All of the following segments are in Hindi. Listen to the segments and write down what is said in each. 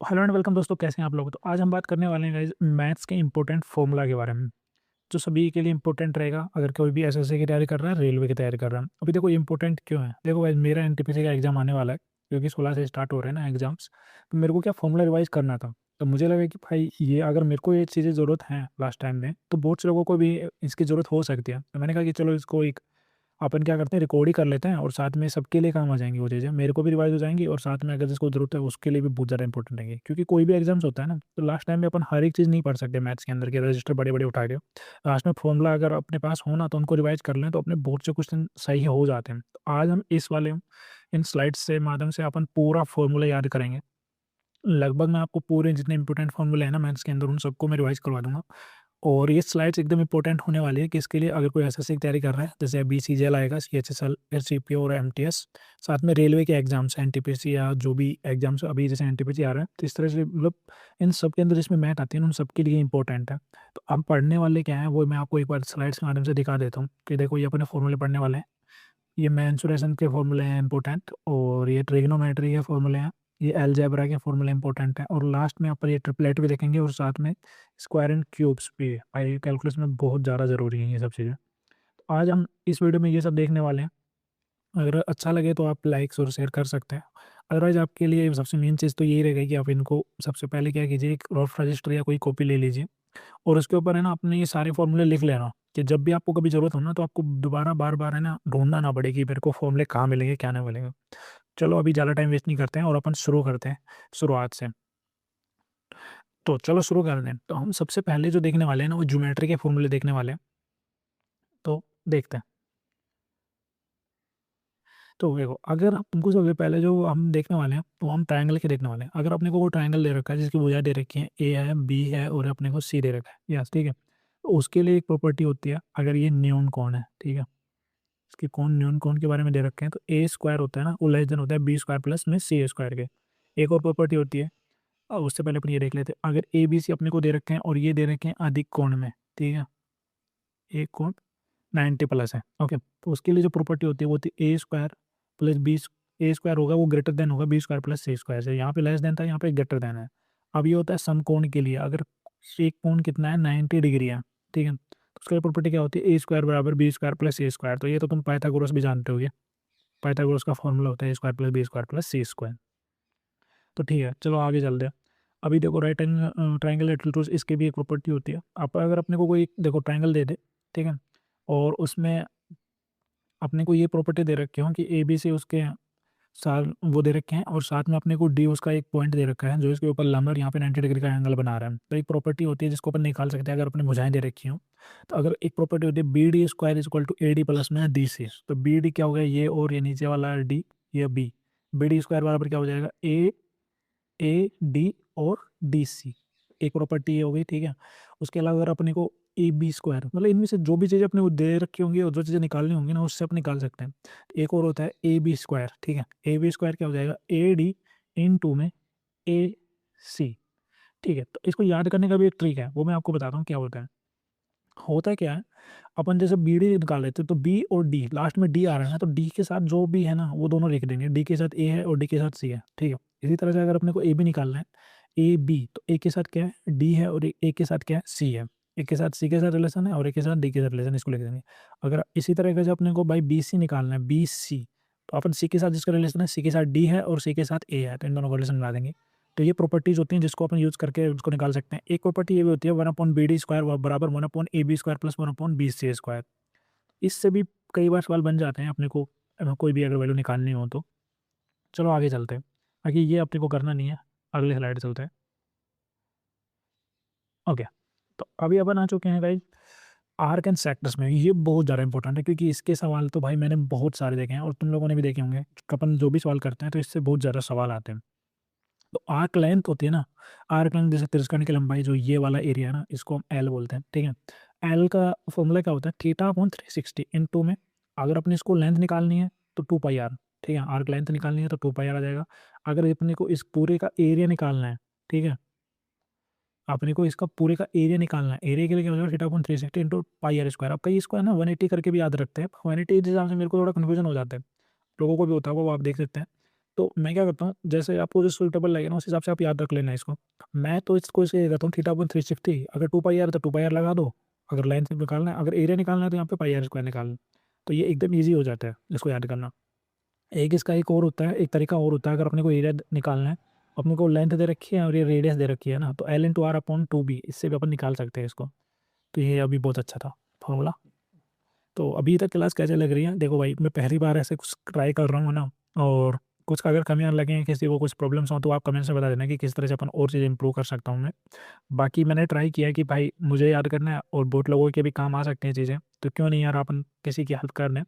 हेलो एंड वेलकम दोस्तों, कैसे हैं आप लोग। तो आज हम बात करने वाले हैं गाइस मैथ्स के इंपॉर्टेंट फॉर्मूला के बारे में, जो सभी के लिए इंपॉर्टेंट रहेगा अगर कोई भी एसएससी की तैयारी कर रहा है, रेलवे की तैयारी कर रहा है। अभी देखो इंपॉर्टेंट क्यों है, देखो गाइस मेरा एनटीपीसी का एग्जाम आने वाला है, क्योंकि 16 से स्टार्ट हो रहे हैं ना एग्जाम्स। तो मेरे को क्या फॉर्मूला रिवाइज करना था। तो मुझे लगा कि भाई ये अगर मेरे को ये चीज़ें ज़रूरत है लास्ट टाइम में, तो बहुत से लोगों को भी इसकी ज़रूरत हो सकती है। तो मैंने कहा कि चलो इसको एक अपन क्या करते हैं, रिकॉर्ड ही कर लेते हैं और साथ में सबके लिए काम आ जाएंगी वो चीज़ें, मेरे को भी रिवाइज हो जाएंगी और साथ में अगर जिसको जरूरत है उसके लिए भी बहुत ज़्यादा इंपॉर्टेंट रहेंगी। क्योंकि कोई भी एग्जाम्स होता है ना, तो लास्ट टाइम में अपन हर एक चीज़ नहीं पढ़ सकते मैथ्स के अंदर के रजिस्टर बड़े बड़े उठा के। लास्ट में फॉर्मूला अगर अपने पास हो ना, तो उनको रिवाइज कर लें तो अपने बहुत से क्वेश्चन सही हो जाते हैं। तो आज हम इस वाले इन स्लाइड्स से माध्यम से अपन पूरा फॉर्मूला याद करेंगे। लगभग मैं आपको पूरे जितने इंपॉर्टेंट फॉर्मूले हैं ना मैथ्स के अंदर, उन सबको मैं रिवाइज करवा दूंगा। और ये स्लाइड्स एकदम इंपॉर्टेंट होने वाली है कि इसके लिए अगर कोई एसएससी की तैयारी कर रहा है, जैसे बीसीजीएल आएगा, सीएचएसएल, एसजीपीओ और एमटीएस, साथ में रेलवे के एग्जाम्स, एनटीपीसी या जो भी एग्जाम्स अभी जैसे एनटीपीसी आ रहा है, तो इस तरह से मतलब इन सब के अंदर जिसमें मैथ आती है ना, उन सबके लिए इंपॉर्टेंट है। तो अब पढ़ने वाले क्या है वो मैं आपको एक बार स्लाइड्स के माध्यम से दिखा देता हूँ कि देखो ये अपने फॉर्मूले पढ़ने वाले हैं। ये मेंसुरेशन के फॉर्मूले हैं इंपॉर्टेंट, और ये ट्रिग्नोमेट्री के फॉर्मूले हैं, ये अलजेब्रा के फॉर्मूले इंपॉर्टेंट हैं, और लास्ट में आप ये ट्रिपलेट भी देखेंगे और साथ में स्क्वायर एंड क्यूब्स भी है। भाई कैलकुलस में बहुत ज़्यादा ज़रूरी है ये सब चीज़ें। तो आज हम इस वीडियो में ये सब देखने वाले हैं। अगर अच्छा लगे तो आप लाइक्स और शेयर कर सकते हैं। अदरवाइज़ आपके लिए सबसे मेन चीज़ तो यही रहेगा कि आप इनको सबसे पहले क्या कीजिए, एक रफ रजिस्टर या कोई कॉपी ले लीजिए और उसके ऊपर है ना अपने ये सारे फॉर्मूले लिख लेना, कि जब भी आपको कभी ज़रूरत हो ना, तो आपको दोबारा बार-बार है ना ढूँढना ना पड़े कि मेरे को फॉर्मूले कहाँ मिलेंगे, क्या नहीं मिलेंगे। चलो अभी ज़्यादा टाइम वेस्ट नहीं करते हैं और अपन शुरू करते हैं शुरुआत से। तो चलो शुरू करते हैं। तो हम सबसे पहले जो देखने वाले हैं ना, वो ज्योमेट्री के फॉर्मूले देखने वाले हैं। तो देखते हैं। तो देखो, अगर हमको सबसे पहले जो हम देखने वाले हैं, वो हम ट्रायंगल के देखने वाले हैं। अगर अपने को वो ट्रायंगल दे रखा है जिसकी भुजाएं दे रखी हैं, ए है, बी है और अपने को सी दे रखा है, यस ठीक है। तो उसके लिए एक प्रॉपर्टी होती है, अगर ये न्यून कोण है, ठीक है, इसके कोण न्यून कोण के बारे में दे रखे हैं, तो ए स्क्वायर होता है ना, वो लेस देन होता है बी स्क्वायर प्लस में सी स्क्वायर के। एक और प्रॉपर्टी होती है, उससे पहले अपन ये देख लेते हैं। अगर ए बी सी अपने को दे रखे हैं और ये दे रखे हैं अधिक कोण में, ठीक है, एक कोण 90 प्लस है, ओके, तो उसके लिए जो प्रॉपर्टी होती है वो होती है A square plus B. A square होगा वो ग्रेटर देन होगा B square plus C square से। यहाँ पे लेस देन था, यहाँ पे ग्रेटर देन है। अब ये होता है समकोण के लिए, अगर एक कोण कितना है 90 डिग्री है, ठीक है, तो उसका प्रॉपर्टी क्या होती है, ए स्क्वायर बराबर B square plus C square. तो ये तो तुम पाइथागोरस भी जानते होगे, पाइथागोरस का फॉर्मूला होता है A square plus B square plus C square. तो ठीक है, चलो आगे चलते हैं। अभी देखो right angle triangle at two, इसकी भी एक प्रॉपर्टी होती है। आप अगर अपने को कोई देखो ट्राइंगल दे दे, ठीक है, और उसमें अपने को ये प्रॉपर्टी दे रखे हो कि ए बी सी उसके साथ वो दे रखे हैं, और साथ में अपने को डी उसका एक पॉइंट दे रखा है जो इसके ऊपर लंब है और यहाँ पे 90 डिग्री का एंगल बना रहा है। तो एक प्रॉपर्टी होती है जिसको अपन निकाल सकते हैं अगर अपने भुजाएं दे रखी हो। तो अगर एक प्रॉपर्टी होती है B D square is equal to A D plus में डी सी, तो बी डी क्या हो गया, ये और ये नीचे वाला डी, ये बी, बी डी स्क्वायर बराबर क्या हो जाएगा, ए डी और डी सी। एक प्रॉपर्टी ये हो गई, ठीक है। उसके अलावा अगर अपने को ए बी स्क्वायर, मतलब इनमें से जो भी चीज़ें अपने को दे रखी होंगी और जो चीज़ें निकालनी होंगी ना, उससे अपन निकाल सकते हैं। एक और होता है ए बी स्क्वायर, ठीक है, ए बी स्क्वायर क्या हो जाएगा, ए डी इन टू में ए सी, ठीक है। तो इसको याद करने का भी एक ट्रिक है, वो मैं आपको बताता हूँ क्या होता है। होता क्या है, अपन जैसे बी डी निकाल लेते हैं, तो बी और डी, लास्ट में डी आ रहा है ना, तो डी के साथ जो भी है ना वो दोनों लिख देंगे, डी के साथ ए है और डी के साथ सी है, ठीक है। इसी तरह से अगर अपने को ए बी निकालना है, ए बी, तो ए के साथ क्या है, डी है, और ए के साथ क्या है, सी है। ए के साथ सी के साथ रिलेशन है और ए के साथ डी के साथ रिलेशन, इसको लिख देंगे। अगर इसी तरह से अपने को भाई बी सी निकालना है, बी सी, तो अपन सी के साथ जिसका रिलेशन है, सी के साथ डी है और सी के साथ ए है, तो इन दोनों को रिलेशन बना देंगे। तो ये प्रॉपर्टीज होती हैं जिसको अपन यूज़ करके उसको निकाल सकते हैं। एक प्रॉपर्टी ये भी होती है, one upon B D square बराबर one upon A B square plus one upon B C square. इससे भी कई बार सवाल बन जाते हैं अपने को, कोई भी अगर वैल्यू निकालनी हो तो। चलो आगे चलते हैं, बाकी ये अपने को करना नहीं है, अगले स्लाइड चलते हैं। ओके, तो अभी अपन आ चुके हैं गाइज आर्क एंड सेक्टर्स में। ये बहुत ज़्यादा इंपॉर्टेंट है क्योंकि इसके सवाल तो भाई मैंने बहुत सारे देखे हैं और तुम लोगों ने भी देखे होंगे। अपन जो भी सवाल करते हैं तो इससे बहुत ज़्यादा सवाल आते हैं। तो आर्क लेंथ होती है ना, आर्क लेंथ जैसे तिरस्कण की लंबाई, जो ये वाला एरिया है ना, इसको हम एल बोलते हैं, ठीक है। एल का फॉर्मूला क्या होता है, थीटा अपॉन 360 इन टू में, अगर अपने इसको लेंथ निकालनी है तो 2 पाई आर, ठीक है, आर्क लेंथ निकालनी है तो 2 पाई आर आ जाएगा। अगर अपने को इस पूरे का एरिया निकालना है, ठीक है, अपने को इसका पूरे का एरिया निकालना है, एरिया के लिए क्या हो जाएगा, theta upon 360 into pi r square. अब कई इसको है ना 180 करके भी याद रखते हैं, 180 के हिसाब से मेरे को थोड़ा कन्फ्यूजन हो जाता है, लोगों को भी होता है वो आप देख सकते हैं। तो मैं क्या करता हूँ, जैसे आपको जो सुटेबल लगे ना उस हिसाब से आप याद रख लेना इसको। मैं तो इसको ऐसे ये करता हूँ, थीटा अपन 360, अगर 2 पाई आर तो 2 पाई आर लगा दो, अगर लाइन से निकालना है, अगर एरिया निकालना है तो यहाँ पे पाई आर स्क्वायर निकालना। तो ये एकदम ईजी हो जाता है इसको याद करना। एक इसका एक और होता है, एक तरीका और होता है, अगर अपने को एरिया निकालना है, अपने को लेंथ दे रखी है और ये रेडियस दे रखी है ना, तो L/R/2B, इससे भी अपन निकाल सकते हैं इसको। तो ये अभी बहुत अच्छा था फॉर्मूला। तो अभी तक क्लास कैसे लग रही है? देखो भाई, मैं पहली बार ऐसे कुछ ट्राई कर रहा हूँ ना, और कुछ अगर कमियां लगें, किसी को कुछ प्रॉब्लम्स हो तो आप कमेंट्स में बता देना कि किस तरह से अपन और चीज़ें इंप्रूव कर सकता हूँ मैं। बाकी मैंने ट्राई किया है कि भाई मुझे याद करना है और बहुत लोगों के भी काम आ सकते हैं चीज़ें, तो क्यों नहीं यार अपन किसी की हेल्प कर लें।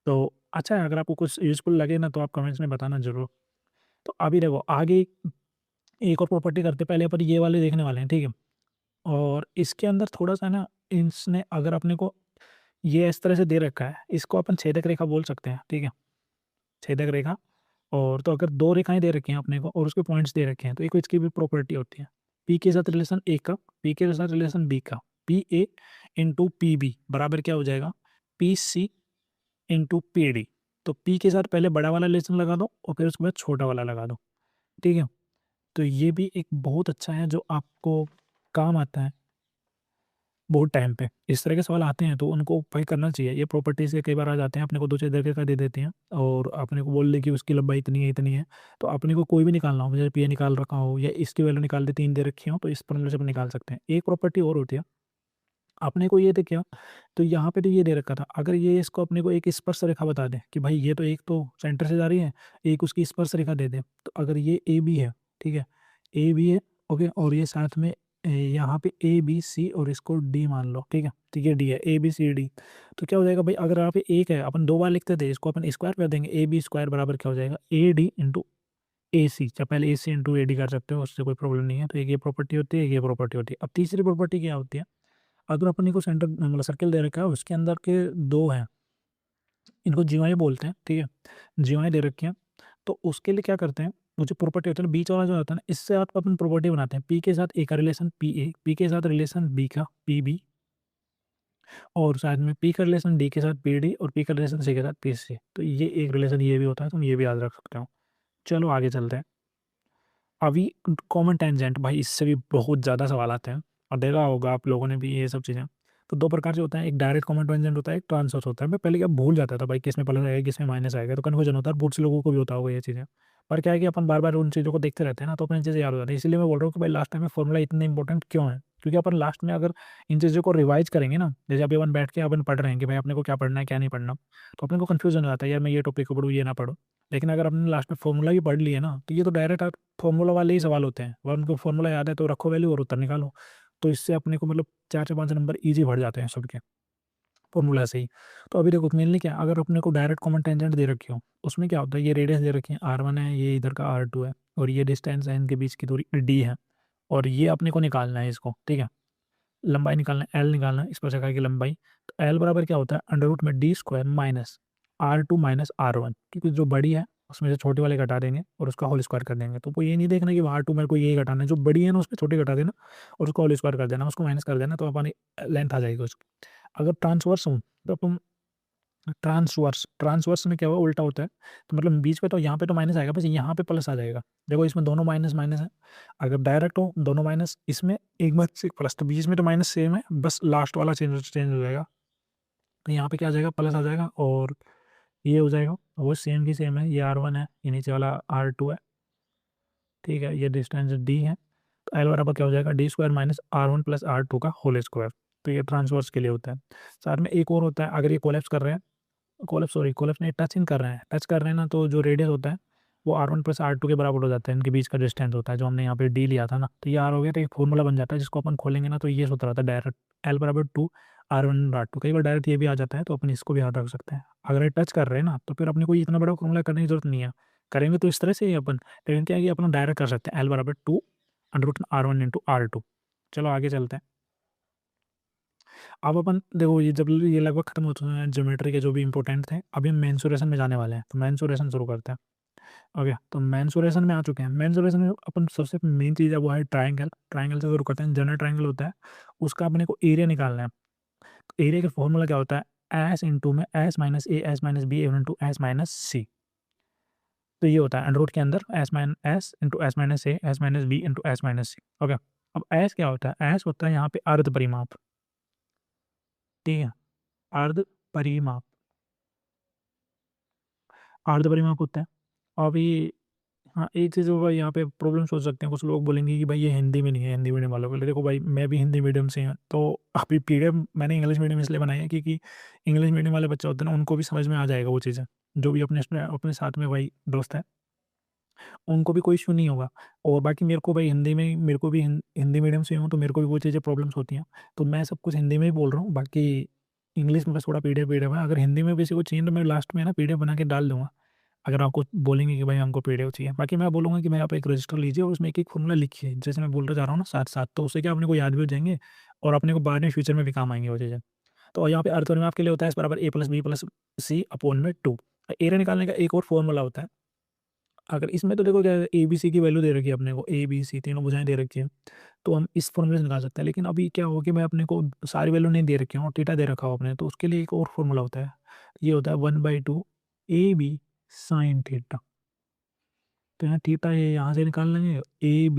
तो अच्छा है, अगर आपको कुछ यूज़फुल लगे ना तो आप कमेंट्स में बताना ज़रूर। तो अभी देखो आगे एक और प्रॉपर्टी करते, पहले अपन ये वाले देखने वाले हैं, ठीक है। और इसके अंदर थोड़ा सा ना, इसने अगर अपने को ये इस तरह से दे रखा है, इसको अपन छेदक रेखा बोल सकते हैं, ठीक है, छेदक रेखा। और तो अगर दो रेखाएं दे रखी हैं अपने को और उसके पॉइंट्स दे रखे हैं, तो एक इसकी भी प्रॉपर्टी होती है, पी के साथ रिलेशन ए का, पी के साथ रिलेशन बी का, P A into P B बराबर क्या हो जाएगा, P C into P D. तो पी के साथ पहले बड़ा वाला रिलेशन लगा दो और फिर उसके बाद छोटा वाला लगा दो, ठीक है। तो ये भी एक बहुत अच्छा है जो आपको काम आता है बहुत टाइम पे। इस तरह के सवाल आते हैं तो उनको भाई करना चाहिए। ये प्रॉपर्टीज के कई बार आ जाते हैं, अपने को दो चार दे का दे देते हैं और अपने को बोल दे कि उसकी लंबाई इतनी है इतनी है, तो अपने को कोई भी निकालना हो, जैसे पी निकाल रखा हो या इसकी वैल्यू निकाल दे, 3 दे रखी हो, तो इस फॉर्मूले से अपन निकाल सकते हैं। एक प्रॉपर्टी और होती है, अपने को ये देखिए, तो यहाँ पे तो ये दे रखा था, अगर ये इसको अपने को एक स्पर्श रेखा बता दे कि भाई ये तो एक तो सेंटर से जा रही है, एक उसकी स्पर्श रेखा दे दे, तो अगर ये ए बी है, ठीक है, ए बी है, ओके, और ये साथ में यहाँ पे ए बी सी और इसको डी मान लो, ठीक है, तो ये डी है, ए बी सी डी। तो क्या हो जाएगा भाई, अगर यहाँ पे एक है, अपन 2 बार लिखते थे, इसको अपन स्क्वायर कर देंगे, ए बी स्क्वायर बराबर क्या हो जाएगा, ए डी इंटू ए सी। चाहे पहले ए सी इंटू ए डी कर सकते हो, उससे कोई प्रॉब्लम नहीं है। तो एक ये प्रॉपर्टी होती है, एक ये प्रॉपर्टी होती है। अब तीसरी प्रॉपर्टी क्या होती है, अगर अपने को सेंटर मतलब सर्कल दे रखा है, उसके अंदर के दो हैं, इनको जीवाएं बोलते हैं, ठीक है, जीवाएं दे रखी हैं, तो उसके लिए क्या करते हैं, वो जो प्रॉपर्टी होता है ना, बीच वाला जो होता है ना, इससे आप अपन प्रॉपर्टी बनाते हैं, पी के साथ ए का रिलेशन पी ए, पी के साथ रिलेशन बी का पी बी, और साथ में पी का रिलेशन डी के साथ पी डी, और पी का रिलेशन सी के साथ पी सी। तो ये एक रिलेशन ये भी होता है, तुम ये भी याद रख सकते हो। चलो आगे चलते हैं। अभी कॉमन टेंजेंट, भाई इससे भी बहुत ज़्यादा सवाल आते हैं, और देखा होगा आप लोगों ने भी ये सब चीज़ें। तो दो प्रकार से होता है, एक डायरेक्ट कॉमन टेंजेंट होता है, एक ट्रांसवर्स होता है। मैं पहले क्या भूल जाता था भाई, किस में प्लस आएगा किस में माइनस आएगा, तो कन्फ्यूजन होता है, बहुत से लोगों को भी होता होगा ये चीज़ें। पर क्या है कि अपन बार बार उन चीज़ों को देखते रहते हैं ना, तो अपनी चीज़ें याद हो जाती है। इसलिए मैं बोल रहा हूँ कि भाई लास्ट टाइम में फॉर्मूला इतने इंपॉर्टेंट क्यों है, क्योंकि अपन लास्ट में अगर इन चीज़ों को रिवाइज करेंगे ना, जैसे अभी अपन बैठ के अपन पढ़ रहे हैं कि भाई अपने को क्या पढ़ना है क्या नहीं पढ़ना, तो अपने को कन्फ्यूजन हो जाता है, यार मैं ये टॉपिक को पढ़ूँ ये ना पढ़ूँ। लेकिन अगर आपने लास्ट में फॉर्मूला भी पढ़ लिया ना, तो ये तो डायरेक्ट फॉर्मूला वाले ही सवाल होते हैं, वह उनको फॉर्मूला याद है तो रखो वैल्यू और उत्तर निकालो। तो इससे अपने को मतलब 4 से 5 नंबर इजी भर जाते हैं सबके फॉर्मूला से ही। तो अभी देखो मेनली क्या, अगर अपने को डायरेक्ट कॉमन टेंजेंट दे रखी हो, उसमें क्या होता है, ये रेडियस दे रखी है R1 है, ये इधर का R2 है, और ये डिस्टेंस है, इनके बीच की दूरी D है, और ये अपने को निकालना है इसको, ठीक है, लंबाई निकालना है, L निकालना है इस प्रकार की लंबाई। तो L बराबर क्या होता है, अंडर रूट में D square minus R2 minus R1, क्योंकि जो बड़ी है उसमें से छोटे वाले घटा देंगे और उसका होल स्क्वायर कर देंगे। तो वो ये नहीं देखना कि R2 मेरे को ये घटाना है, जो बड़ी है ना उसमें छोटे घटा देना और उसको होल स्क्वायर कर देना, उसको माइनस कर देना, तो अपनी लेंथ आ जाएगी उसकी। अगर ट्रांसवर्स हूँ तो तुम ट्रांसवर्स, ट्रांसवर्स में क्या हुआ, उल्टा होता है, तो मतलब बीच पे तो यहाँ पे तो माइनस आएगा, बस यहाँ पे प्लस आ जाएगा। देखो इसमें दोनों माइनस माइनस है, अगर डायरेक्ट हो दोनों माइनस, इसमें एक बार से प्लस, तो बीच में तो माइनस सेम है, बस लास्ट वाला चेंज चेंज हो जाएगा। तो यहाँ पे क्या आ जाएगा, प्लस आ जाएगा, और ये हो जाएगा वो सेम की सेम है, ये R1 है, ये नीचे वाला R2 है, ठीक है, ये डिस्टेंस D है। तो L बराबर क्या हो जाएगा, D square minus R1 plus R2 का होल स्क्वायर। तो ये ट्रांसवर्स के लिए होता है। साथ में एक और होता है, अगर ये कोलैप्स कर रहे हैं, कोलैप्स नहीं, टच इन कर रहे हैं, टच कर रहे हैं ना, तो जो रेडियस होता है वो R1 प्लस R2 के बराबर हो जाता है, इनके बीच का डिस्टेंस होता है, जो हमने यहाँ पे D लिया था ना, तो ये R हो गया, तो एक फॉर्मूला बन जाता है, जिसको अपन खोलेंगे ना तो ये सूत्र आता है डायरेक्ट, L बराबर 2 R1 R2। कई बार डायरेक्ट ये भी आ जाता है, तो अपन इसको भी याद रख सकते हैं। अगर ये टच कर रहे हैं ना, तो फिर अपने को इतना बड़ा फॉर्मूला करने की जरूरत नहीं है, करेंगे तो इस तरह से ही अपन, लेकिन क्या है कि अपन डायरेक्ट कर सकते हैं, L बराबर 2 √R1 इंटू R2। चलो आगे चलते हैं। अब अपन देखो, ये जब ये लगभग खत्म होते हैं ज्योमेट्री के जो भी इंपॉर्टेंट थे, अभी हम मेंसुरेशन में जाने वाले हैं, तो मेंसुरेशन शुरू करते हैं। ओके, तो मेंसुरेशन में आ चुके हैं। मेंसुरेशन में अपन सबसे मेन चीज़ है वो है ट्राइंगल। ट्राइंगल से शुरू करते हैं। जनरल ट्राइंगल होता है, उसका अपने को एरिया निकालना है। एरिया का फॉर्मूला क्या होता है, एस इंटू में S minus A S minus B into S minus C. तो ये होता है अंडर रूट के अंदर S minus S into S minus A S minus B into S minus C. Okay, अब एस क्या होता है? एस होता है यहाँ पे अर्ध परिमाप, ठीक है, अर्ध परिमाप, अर्ध परिमाप होता है। अभी हाँ, एक चीज़ भाई यहाँ पे प्रॉब्लम सोच सकते हैं कुछ लोग, बोलेंगे कि भाई ये हिंदी में नहीं है, हिंदी मीडियम वालों के लिए। देखो भाई, मैं भी हिंदी मीडियम से हूँ, तो अभी पीडीएफ मैंने इंग्लिश मीडियम इसलिए बनाई है क्योंकि इंग्लिश मीडियम वाले बच्चे होते हैं ना, उनको भी समझ में आ जाएगा वो चीज़ें, जो भी अपने अपने साथ में भाई दोस्त है, उनको भी कोई इशू नहीं होगा। और बाकी मेरे को भाई हिंदी में, मेरे को भी हिंदी मीडियम से हूँ, तो मेरे को भी वो चीज़ें प्रॉब्लम्स होती हैं, तो मैं सब कुछ हिंदी में ही बोल रहा हूँ। बाकी इंग्लिश में बस थोड़ा पीडीएफ है। अगर हिंदी में किसी को चाहिए तो मैं लास्ट में ना पीडीएफ बना के डाल दूंगा, अगर आपको बोलेंगे कि भाई हमको पीडीएफ चाहिए। बाकी मैं बोलूँगा कि भाई आप एक रजिस्टर लीजिए और उसमें एक एक फॉर्मूला लिखिए, जैसे मैं बोलता जा रहा हूँ ना साथ साथ, तो उससे क्या अपने को याद भी हो जाएंगे और अपने को बाद में फ्यूचर में भी काम आएंगे वो चीज़ें। तो यहाँ पे अर्थ में आपके लिए होता है एस बराबर ए प्लस बी प्लस सी अपॉन में 2। एरिया निकालने का एक और फॉर्मूला होता है। अगर इसमें तो देखो क्या ए बी सी की वैल्यू दे रखी है अपने को, ए बी सी तीनों भुजाएं दे रखी है, तो हम इस फॉर्मूले से निकाल सकते हैं। लेकिन अभी क्या होगा कि मैं अपने को सारी वैल्यू नहीं दे रखी हूँ, थीटा दे रखा हो अपने, तो उसके लिए एक और फॉर्मूला होता है। ये होता है 1/2 ए बी साइन थीटा। तो यहाँ थीटा ये यहाँ से निकाल लेंगे, ए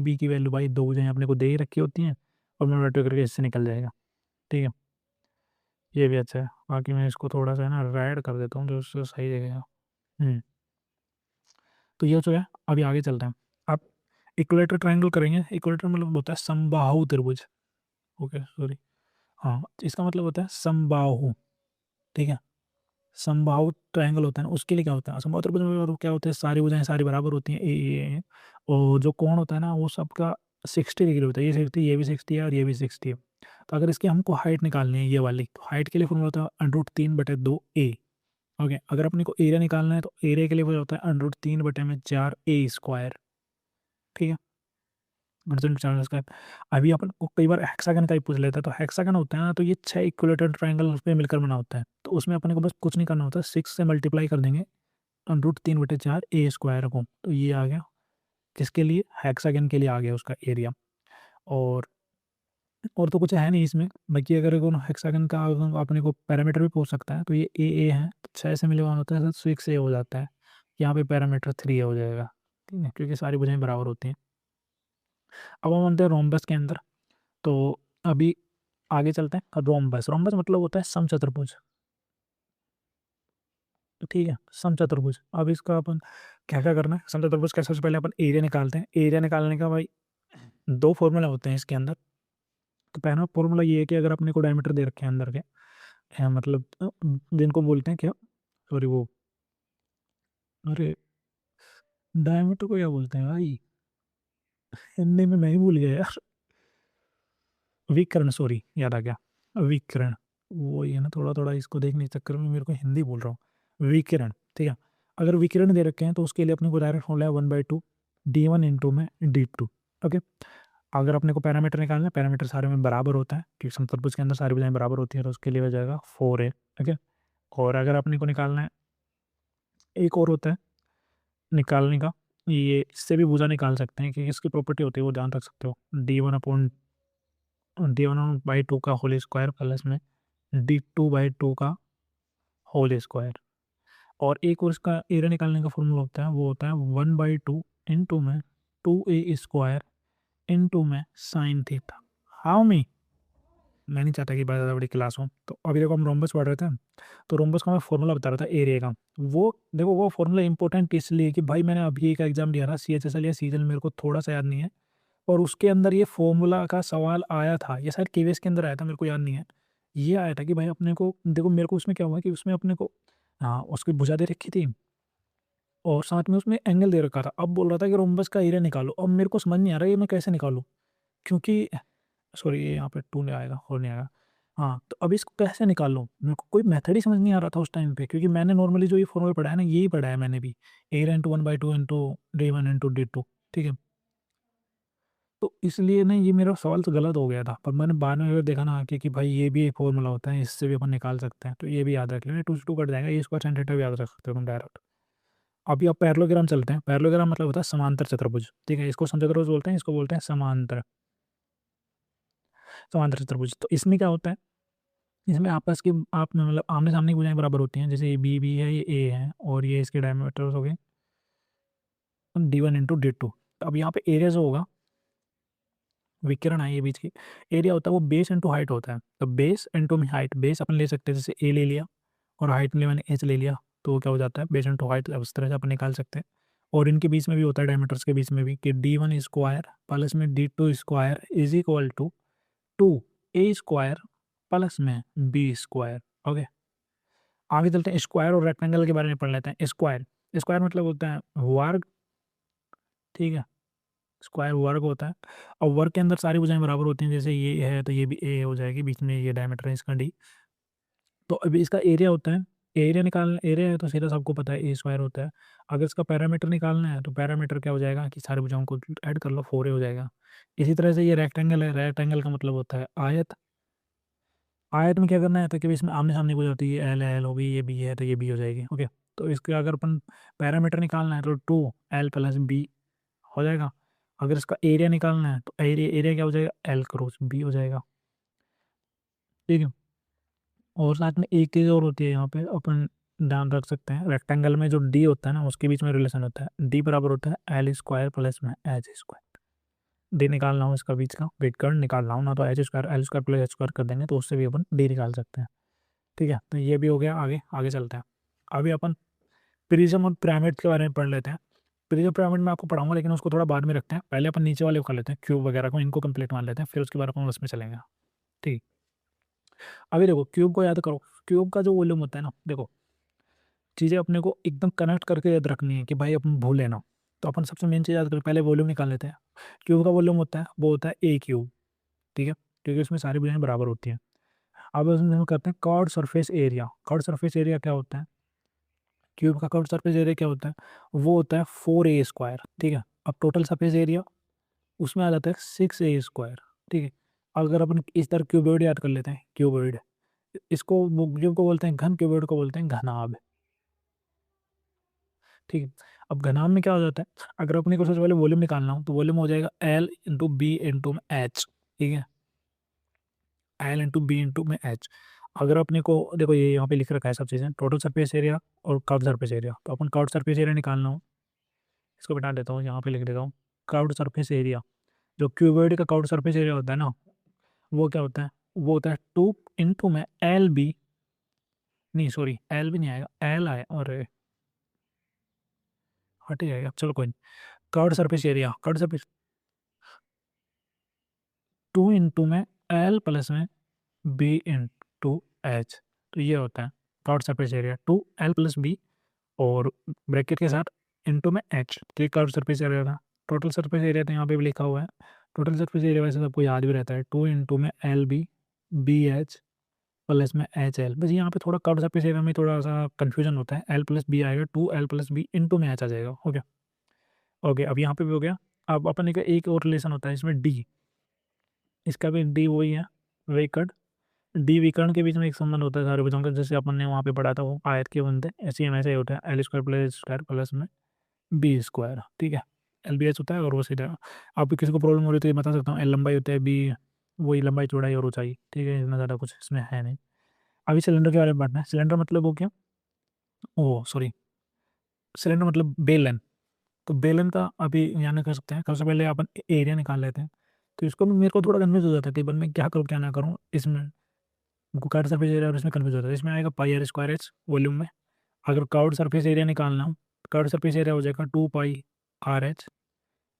बी की वैल्यू भाई दो भुजाएं अपने को दे ही रखी होती हैं, और मैं मल्टीप्लाई करके इससे निकल जाएगा। ठीक है, ये भी अच्छा है। बाकी मैं इसको थोड़ा सा है ना राइड कर देता हूँ, जो उससे सही जगह। तो ये हो चुका है। अभी आगे चलते हैं। आप इक्विलेटर ट्रायंगल करेंगे। इक्विलेटर मतलब होता है समबाहु त्रिभुज। ओके सॉरी, हाँ, इसका मतलब होता है समबाहु। ठीक है, समबाहु ट्रायंगल होता है ना, उसके लिए क्या होता है? समबाहु त्रिभुज में क्या होता है, सारी भुजाएं सारी बराबर होती हैं, ए, और जो कोण होता है ना वो सबका 60 डिग्री होता है। ये 60, ये भी 60 है और ये भी 60 है। तो अगर इसकी हमको हाइट निकालनी है ये वाली, तो हाइट के लिए फॉर्मूला होता है √3/2 ए। ओके, अगर अपने को एरिया निकालना है तो एरिया के लिए वो होता है √3/4 ए स्क्वायर। ठीक है, √3/4 अभी अपन को कई बार हेक्सागन टाइप पूछ लेता है, तो हेक्सागन होता है ना, तो ये 6 इक्विलेटरल ट्रायंगल पे मिलकर बना होता है। तो उसमें अपने को बस कुछ नहीं करना होता, 6 से मल्टीप्लाई कर देंगे √3/4 ए स्क्वायर को, तो ये आ गया किसके लिए? हेक्सागन के लिए आ गया उसका एरिया। और तो कुछ है नहीं इसमें। बाकी अगर हेक्सागन का अपने को पैरामीटर भी पूछ सकता है, तो ये ए है, 6 से मिलवा होता है तो 6 ए हो जाता है। यहाँ पे पैरामीटर 3 हो जाएगा, ठीक है, क्योंकि सारी भुजाएं बराबर होती हैं। अब हम आते हैं रोम्बस के अंदर। तो अभी आगे चलते हैं। रोम्बस, रोम्बस मतलब होता है समचतुर्भुज। तो ठीक है, समचतुर्भुज। अब इसका अपन क्या क्या करना है समचतुर्भुज का? सबसे पहले अपन एरिया निकालते हैं। एरिया निकालने का भाई दो फॉर्मूला होते हैं इसके अंदर। तो पहला फॉर्मूला ये है कि अगर अपने को डायमीटर दे रखे हैं अंदर के, मतलब जिनको बोलते हैं क्या, सॉरी वो, अरे डायमीटर को क्या बोलते हैं भाई, हिंदी में मैं ही भूल गया यार। विकर्ण, सॉरी, याद आ गया, विकर्ण। वो ये ना, थोड़ा थोड़ा इसको देखने के चक्कर में मेरे को हिंदी बोल रहा हूँ, विकिरण। ठीक है, अगर विकिरण दे रखे हैं तो उसके लिए अपने को डायरेक्ट फॉर्मूला है 1/2 d1 इंटू में d2। ओके, अगर अपने को पैरामीटर निकालना है, पैरामीटर सारे में बराबर होता है क्योंकि समचतुर्भुज के अंदर सारी भुजाएं बराबर होती हैं, तो उसके लिए हो जाएगा 4a। ओके, और अगर अपने को निकालना है, एक और होता है निकालने का, ये इससे भी भुजा निकाल सकते हैं कि इसकी प्रॉपर्टी होती है, वो ध्यान रख सकते हो, d1/2 का होल स्क्वायर प्लस में d2/2 का होल स्क्वायर। और एक और इसका एरिया निकालने का फॉर्मूला होता है, वो होता है 1/2 इंटू में 2a स्क्वायर इंटू में साइन थीटा। हाउ मी, मैं नहीं चाहता कि बहुत ज़्यादा बड़ी क्लास हो। तो अभी देखो हम रोम्बस पढ़ रहे थे, तो रोम्बस का मैं फॉर्मूला बता रहा था एरिया का। वो देखो वो फॉर्मूला इंपॉर्टेंट इसलिए कि भाई मैंने अभी एक एग्जाम दिया था CHSL या CGL, मेरे को थोड़ा सा याद नहीं है, और उसके अंदर ये फॉर्मूला का सवाल आया था। ये शायद KVS के अंदर आया था, मेरे को याद नहीं है। ये आया था कि भाई अपने को देखो, मेरे को उसमें क्या हुआ कि उसमें अपने को, हाँ, उसकी भुजा दे रखी थी और साथ में उसमें एंगल दे रखा था। अब बोल रहा था कि रोम्बस का एरिया निकालो। अब मेरे को समझ नहीं आ रहा ये मैं कैसे निकालूं, क्योंकि सॉरी ये यहाँ पे 2 नहीं आएगा, 4 नहीं आएगा। हाँ, तो अब इसको कैसे निकालूं, मेरे को कोई मेथड ही समझ नहीं आ रहा था उस टाइम पे, क्योंकि मैंने नॉर्मली जो ये फॉर्मूला पढ़ा है ना, यही पढ़ा है मैंने भी, area into 1/2 into d1 into d2। ठीक है, तो इसलिए ना ये मेरा सवाल तो गलत हो गया था, पर मैंने बाद में देखा ना कि भाई ये भी एक फॉर्मूला होता है, इससे भी अपन निकाल सकते हैं। तो ये भी याद रख लेना, 2 से 2 कट जाएगा, ये स्क्वायर साइन थीटा भी याद रख सकते हो तुम डायरेक्ट। अभी आप पैरेललोग्राम चलते हैं। पैरेललोग्राम मतलब होता है समांतर चतुर्भुज। ठीक है, इसको समचतुर्भुज बोलते हैं, इसको बोलते हैं समांतर, समांतर चतुर्भुज। तो इसमें क्या होता है, इसमें आपस की आप मतलब आमने सामने की भुजाएं बराबर होती हैं, जैसे ये बी है, ये ए है, और ये इसके डायमीटर्स हो गए d1 इंटू d2। अब यहाँ पे एरिया जो होगा, विकिरण है ये बीच की, एरिया होता है वो बेस इंटू हाइट होता है। तो बेस इंटू में हाइट, बेस अपन ले सकते हैं जैसे ए ले लिया, और हाइट में मैंने एच ले लिया, तो वो क्या हो जाता है बेस इंटू हाइट, उस तरह से अपन निकाल सकते हैं। और इनके बीच में भी होता है, डायमीटर्स के बीच में भी, कि d1 स्क्वायर प्लस में d2 square is equal to 2a square plus में b स्क्वायर। ओके, आगे चलते हैं, स्क्वायर और रेक्टेंगल के बारे में पढ़ लेते हैं। स्क्वायर, स्क्वायर मतलब होता है वर्ग, ठीक है, स्क्वायर वर्ग होता है। और वर्ग के अंदर सारी भुजाएं बराबर होती हैं, जैसे ये है तो ये भी ए हो जाएगी, बीच में ये डायमीटर है इसका डी। तो अभी इसका एरिया होता है, एरिया निकालना, एरिया है तो सीधा सबको पता है ए स्क्वायर होता है। अगर इसका पैरामीटर निकालना है तो पैरामीटर क्या हो जाएगा कि सारी भुजाओं को ऐड कर लो, 4a हो जाएगा। इसी तरह से ये रेक्टेंगल है, रेक्टेंगल का मतलब होता है आयत। आयत में क्या करना है तो कि इसमें आमने सामने हो जाती है, एल एल होगी, ये बी है तो ये बी हो जाएगी। ओके, तो इसके अगर अपन पैरामीटर निकालना है तो 2l+b हो जाएगा। अगर इसका एरिया निकालना है तो एरिया, एरिया क्या हो जाएगा, एल क्रॉस बी हो जाएगा, ठीक है। और साथ में एक चीज़ और होती है यहाँ पे अपन ध्यान रख सकते हैं, रेक्टेंगल में जो डी होता है ना उसके बीच में रिलेशन होता है, डी बराबर होता है एल स्क्वायर प्लस में एच स्क्वायर। डी निकालना हो इसका बीच का वेट निकालना हो ना, तो H square L square plus H square कर देंगे तो उससे भी अपन डी निकाल सकते हैं, ठीक है। तो ये भी हो गया, आगे आगे चलते हैं। अभी अपन प्रिज्म और पिरामिड के बारे में पढ़ लेते हैं। प्रिज्म पिरामिड में आपको पढ़ाऊंगा, लेकिन उसको थोड़ा बाद में रखते हैं, पहले अपन नीचे वाले को कर लेते हैं, क्यूब वगैरह को, इनको कंप्लीट मान लेते हैं, फिर उसके बाद अपन उसमें चलेंगे, ठीक। अभी देखो क्यूब को याद करो, क्यूब का जो वॉल्यूम होता है ना, देखो चीज़ें अपने को एकदम कनेक्ट करके याद रखनी है कि भाई अपन भूले ना। तो अपन सबसे मेन चीज़ याद करें, पहले वॉल्यूम निकाल लेते हैं। क्यूब का वॉल्यूम होता है वो होता है ए क्यूब, ठीक है, क्योंकि उसमें सारी भुजाएं बराबर होती हैं। अब उसमें हम करते हैं curved surface area. Curved surface area क्या होता है, क्यूब का कर्व्ड सरफेस एरिया क्या होता है, वो होता है 4a स्क्वायर, ठीक है। अब टोटल सरफेस एरिया उसमें आ जाता है 6a स्क्वायर, ठीक है। अगर अपन इस तरह क्यूबॉइड याद कर लेते हैं, क्यूबॉइड, इसको क्यूब को बोलते हैं घन, क्यूबॉइड को बोलते हैं घनाभ, ठीक है। अब घनाभ में क्या हो जाता है, अगर अपने को सबसे पहले वॉल्यूम निकालना हो तो वॉल्यूम हो जाएगा एल इंटू बी इंटू में एच, ठीक है, एल इंटू बी इंटू में एच। अगर अपने को देखो ये यहाँ पे लिख रखा है सब चीज़ें, टोटल सरफेस एरिया और कर्व्ड सरफेस एरिया, तो अपन कर्व्ड सरफेस एरिया निकालना हो, इसको बिठा देता हूँ यहाँ पे, लिख देता हूँ कर्व्ड सरफेस एरिया। जो क्यूबॉइड का कर्व्ड सरफेस एरिया होता है ना, वो क्या होता है, वो होता है 2 इंटू में एल बी, नहीं सॉरी एल भी नहीं आएगा, एल आए, और हट ही जाएगा, चलो कोई नहीं। Curved surface area, curved surface 2 into में एल प्लस में बी इंटू एच, तो ये होता है कर्व्ड सरफेस एरिया, 2l+b और ब्रैकेट के साथ इंटू में एच, तो ये कर्व्ड सरफेस एरिया था। टोटल सरफेस एरिया तो यहाँ पे भी लिखा हुआ है, टोटल सरफेस एरिया वैसे सबको याद भी रहता है, 2 इंटू में एल बी एच प्लस में एच एल। बस यहाँ पे थोड़ा कर्व्ड सरफेस एरिया में थोड़ा सा कन्फ्यूजन होता है, l+b आएगा, 2l+b इंटू में एच आ जाएगा, ओके। ओके, अब यहाँ पे भी हो गया। अब अपन का एक और रिलेशन होता है इसमें डी, इसका भी डी वही है, वेकड, डी विकर्ण के बीच में एक संबंध होता है सारे भुजों का, जैसे अपन ने वहाँ पे पढ़ा था वो आयत के बनते हैं, ऐसे ही हमेशा ही होता है, L square plus square plus में बी स्क्वायर, ठीक है। एल बी एच होता है और वो सीधा, आप किसी को प्रॉब्लम हो रही है तो ये बता सकता हूँ, एल लंबाई होता है, बी वही लंबाई चौड़ाई और ऊंचाई, ठीक है, इतना ज़्यादा कुछ इसमें है नहीं। अभी सिलेंडर के बारे में बांटना है, सिलेंडर मतलब वो क्या, ओ सॉरी, सिलेंडर मतलब बेलन। तो बेलन का अभी यहाँ कर सकते हैं, सबसे पहले अपन एरिया निकाल लेते हैं। तो इसको भी मेरे को थोड़ा कन्फ्यूज हो जाता है कि बन मैं क्या करूँ क्या ना करूँ इसमें, कर्व्ड सरफेस एरिया और इसमें कन्फ्यूज होता है। इसमें आएगा पाई आर स्क्वायर एच वॉल्यूम में। अगर कर्व्ड सरफेस एरिया निकालना हो, कर्व्ड सरफेस एरिया हो जाएगा 2 पाई आर एच।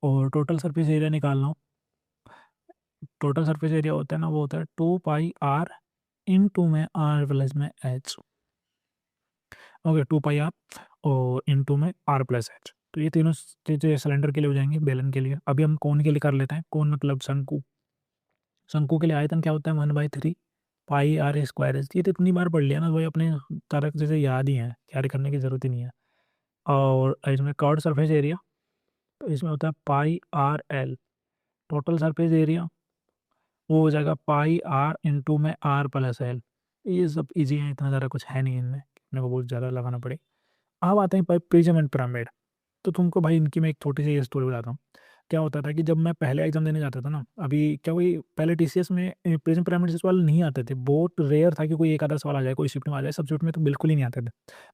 और टोटल सरफेस एरिया निकालना हो, टोटल सरफेस एरिया होता है ना वो होता है 2 पाई आर इंटू में आर प्लस में एच, ओके, 2 पाई आर और इंटू में आर प्लस एच। तो ये तीनों चीज़ें सिलेंडर के लिए हो जाएंगी, बेलन के लिए। अभी हम कोन के लिए कर लेते हैं, कोन मतलब शंकु। शंकु के लिए आयतन क्या होता है, 1/3 पाई आर स्क्वायर। ये तो इतनी बार पढ़ लिया ना भाई अपने, तारक जैसे याद ही है, कैरी करने की जरूरत ही नहीं है। और इसमें कर्व्ड सरफेस एरिया, तो इसमें होता है pi R L. Total surface area वो हो जाएगा पाई आर इंटू में आर प्लस एल। ये सब इजी है, इतना ज़्यादा कुछ है नहीं इनमें, अपने को बहुत ज़्यादा लगाना पड़े। अब आते हैं भाई प्रिज्म एंड पिरामिड। तो तुमको भाई इनकी मैं एक छोटी सी स्टोरी बताता हूँ। क्या होता था कि जब मैं पहले एग्जाम देने जाता था ना, अभी क्या हुई, पहले टीसीएस में प्रिज्म पिरामिड सवाल नहीं आते थे, बहुत रेयर था कि कोई एक आधा सवाल आ जाए, कोई शिफ्ट में आ जाए, सब शिफ्ट में तो बिल्कुल ही नहीं आते थे।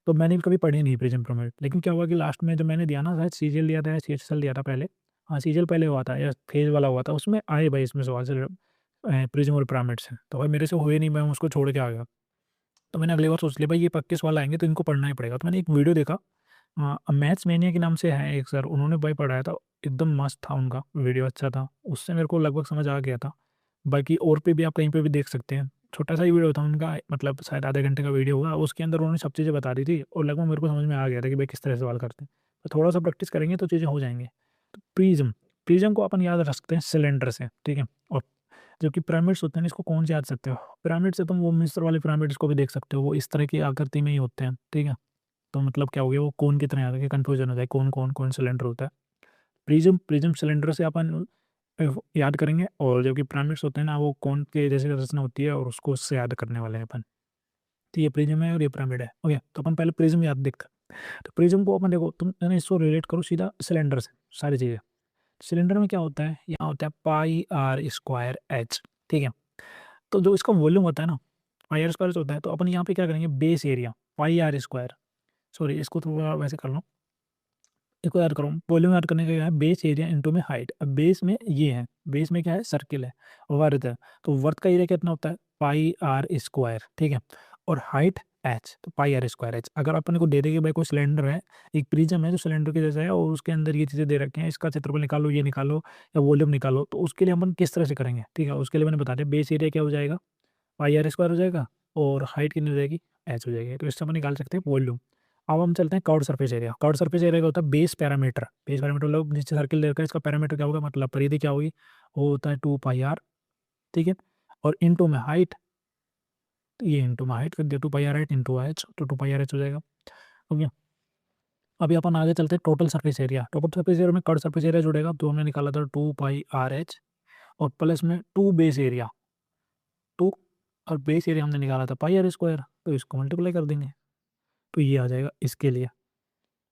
तो मैंने भी कभी पढ़ी नहीं प्रिज्म पिरामिड, लेकिन क्या हुआ कि लास्ट में जब मैंने दिया ना, शायद सीजीएल दिया था या सीएचएसएल दिया था पहले, हाँ सीजीएल पहले हुआ था या फेज वाला हुआ था, उसमें आए भाई इसमें सवाल से प्रिज्म और पिरामिड से, तो भाई मेरे से हुए नहीं, मैं उसको छोड़ के आ गया। तो मैंने अगली बार सोच लिया भाई ये पक्के सवाल आएंगे तो इनको पढ़ना ही पड़ेगा, तो मैंने एक वीडियो देखा, मैथ्स मैनिया के नाम से है एक सर, उन्होंने भाई पढ़ाया था, एकदम मस्त था उनका वीडियो, अच्छा था, उससे मेरे को लगभग समझ आ गया था। बाकी और पे भी आप कहीं पे भी देख सकते हैं, छोटा सा ही वीडियो था उनका, मतलब शायद आधे घंटे का वीडियो होगा, उसके अंदर उन्होंने सब चीज़ें बता दी थी और लगभग मेरे को समझ में आ गया था कि भाई किस तरह से सवाल करते हैं। तो थोड़ा सा प्रैक्टिस करेंगे तो चीज़ें हो जाएंगी। तो प्रिज्म, प्रिज्म को अपन याद रख सकते हैं सिलेंडर से, ठीक है। और जो कि पिरामिड्स होते हैं इसको कौन से याद सकते हो, पिरामिड से तुम वो मिस्र वाले पिरामिड्स को भी देख सकते हो, वो इस तरह की आकृति में ही होते हैं, ठीक है। तो मतलब क्या हो गया, वो कौन की तरह याद है, कंफ्यूजन हो जाए कौन कौन कौन सिलेंडर होता है। प्रिज्म, प्रिज्म सिलेंडर से अपन याद करेंगे, और जो कि पिरामिड्स होते हैं ना, वो कौन के जैसे रचना होती है और उसको उससे याद करने वाले हैं अपन। तो ये प्रिज्म है और ये पिरामिड है, ओके। तो अपन पहले प्रिज्म याद देखते हैं। तो प्रिज्म को अपन देखो, तुम है ना, इसको रिलेट करो सीधा सिलेंडर से, सारी चीज़ें। सिलेंडर में क्या होता है, यहाँ होता है पाई आर स्क्वायर एच, ठीक है। तो जो इसका वॉल्यूम होता है ना, पाई आर स्क्वायर होता है, तो अपन यहाँ पे क्या करेंगे, base area pi r square, sorry इसको थोड़ा वैसे कर लो, इसको याद करो, वॉल्यूम याद करने का क्या है, बेस एरिया इंटू में हाइट। अब बेस में ये है, बेस में क्या है, सर्किल है, वर्ग है, तो वर्ग का एरिया कितना होता है, पाई आर स्क्वायर, ठीक है। और हाइट एच, तो पाई आर स्क्वायर एच। अगर अपन को दे देंगे भाई कोई सिलेंडर है, एक प्रिज्म है जो सिलेंडर के जैसा है, और उसके अंदर ये चीज़ें दे रखी हैं, इसका क्षेत्रफल निकालो, ये निकालो, या वॉल्यूम निकालो, तो उसके लिए अपन किस तरह से करेंगे, ठीक है। उसके लिए मैंने बता दिया, बेस एरिया क्या हो जाएगा, पाई आर स्क्वायर हो जाएगा, और हाइट कितनी हो जाएगी, एच हो जाएगी, तो इससे अपन निकाल सकते हैं वॉल्यूम। अब हम चलते हैं curved surface area. Curved surface area का होता है बेस पैरामीटर, बेस पैरामीटर मतलब नीचे सर्किल दे रखा है, इसका पैरामीटर क्या होगा, मतलब परिधि क्या होगी, वो होता है 2 पाई आर, ठीक है। और इंटू में हाइट, तो ये इंटू में हाइट कर दिया, 2 पाई आर हाइट इंटू एच, तो 2 पाई आर एच हो जाएगा, ओके। अभी अपन आगे चलते हैं total surface area. Total surface area में कर्व्ड सरफेस एरिया जुड़ेगा, तो हमने निकाला था 2 पाई आर एच, और प्लस में 2 बेस एरिया, 2, और बेस एरिया हमने निकाला था पाई आर स्क्वायर, तो इसको मल्टीप्लाई कर देंगे, तो ये आ जाएगा इसके लिए,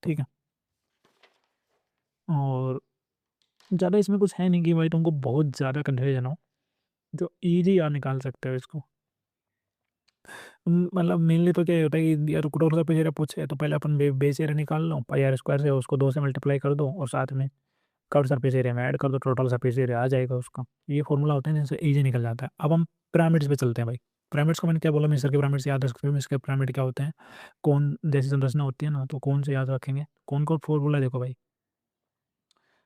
ठीक है। और ज़्यादा इसमें कुछ है नहीं कि भाई तुमको बहुत ज़्यादा कन्फ्यूजन हो, जो इजी यार निकाल सकते हो इसको। मतलब मेनली तो क्या होता है कि यार टोटल सरफेस एरिया पूछे तो पहले अपन बेस एरिया निकाल लो पाई आर स्क्वायर से, उसको 2 से मल्टीप्लाई कर दो, और साथ में कर्व सरफेस एरिया में ऐड कर दो, टोटल सरफेस एरिया आ जाएगा उसका। ये फॉर्मूला होता है जिनसे इजी निकल जाता है। अब हम पिरामिड्स पे चलते हैं भाई। पिरामिड्स को मैंने क्या बोला, मिस्र के पिरामिड्स याद रख सकते हो, मिस्र के पिरामिड क्या होते हैं, कौन जैसी संरचना होती है ना, तो कौन से याद रखेंगे, कौन कौन फॉर्मूला देखो भाई,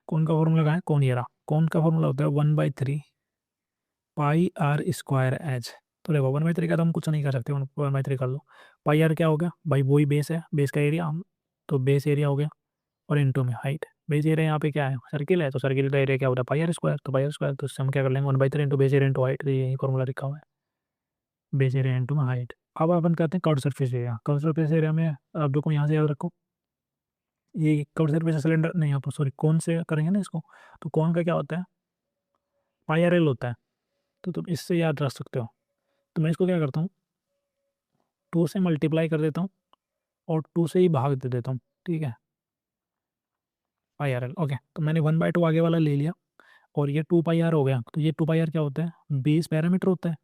कौन का फॉर्मूला कहाँ है, कौन, ये रहा, कौन का फॉर्मूला होता है 1/3 पाई आर स्क्वायर एच। तो देखो 1/3 का तो हम कुछ नहीं कर सकते, 1/3 कर लो। पाई आर क्या हो गया भाई, वही बेस है, बेस का एरिया, हम तो बेस एरिया हो गया, और इंटू में हाइट। बेस एरिया यहाँ पे क्या है, सर्किल है, तो सर्किल का एरिया क्या होता है, पाई आर स्क्वायर, तो पाई आर स्क्वायर, तो इससे हम क्या कर लेंगे, 1/3 into base area into height, तो यही फॉर्मूला लिखा हुआ है, बेस एरिया इंटू में हाइट। अब अपन करते हैं curve surface area. Curve surface area में अब देखो यहाँ से याद रखो, ये कर्व सरफेस सिलेंडर नहीं, आप सॉरी कौन से करेंगे ना इसको, तो कौन का क्या होता है, पाई आर एल होता है, तो तुम इससे याद रख सकते हो। तो मैं इसको क्या करता हूँ, 2 से मल्टीप्लाई कर देता हूँ, और 2 से ही भाग दे देता हूँ, ठीक है, पाई आर एल, ओके। तो मैंने 1/2 आगे वाला ले लिया, और ये 2 पाई आर हो गया, तो ये 2 पाई आर क्या होता है, बेस पैरामीटर होता है,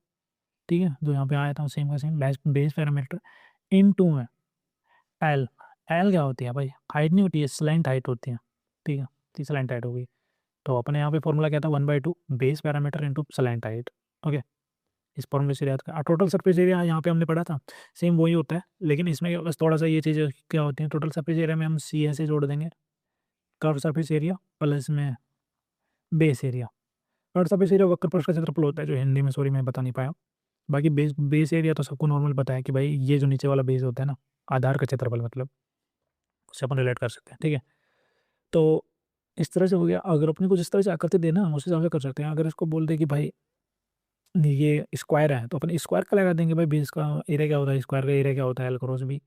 ठीक है, जो यहाँ पे आया था सेम का same, base parameter into में एल। एल क्या होती है भाई, हाइट नहीं होती है, स्लैंट हाइट होती है, ठीक है, तो स्लैंट हाइट होगी। तो अपने यहाँ पे फॉर्मूला क्या था, 1/2 base parameter into slant height, okay. इस फॉर्मूले से याद कर, टोटल सरफेस एरिया यहाँ पे हमने पढ़ा था, सेम वही होता है, लेकिन इसमें बस थोड़ा सा ये चीज़ क्या होती है, टोटल सरफेस एरिया में हम सी ऐसे जोड़ देंगे, कर्व सरफेस एरिया प्लस में base area. Curve surface area वक्र पृष्ठ का क्षेत्रफल होता है, जो हिंदी में सॉरी मैं बता नहीं पाया। बाकी बेस बेस एरिया तो सबको नॉर्मल पता है कि भाई ये जो नीचे वाला बेस होता है ना, आधार का क्षेत्रफल मतलब, उससे अपन रिलेट कर सकते हैं, ठीक है। तो इस तरह से हो गया। अगर अपने को जिस तरह से आकृति देना हम उस हिसाब से कर सकते हैं। अगर इसको बोल दे कि भाई ये स्क्वायर है, तो अपन स्क्वायर का लगा देंगे भाई, बेस का एरिया क्या होता है, स्क्वायर का एरिया क्या होता है, एल क्रॉस बी।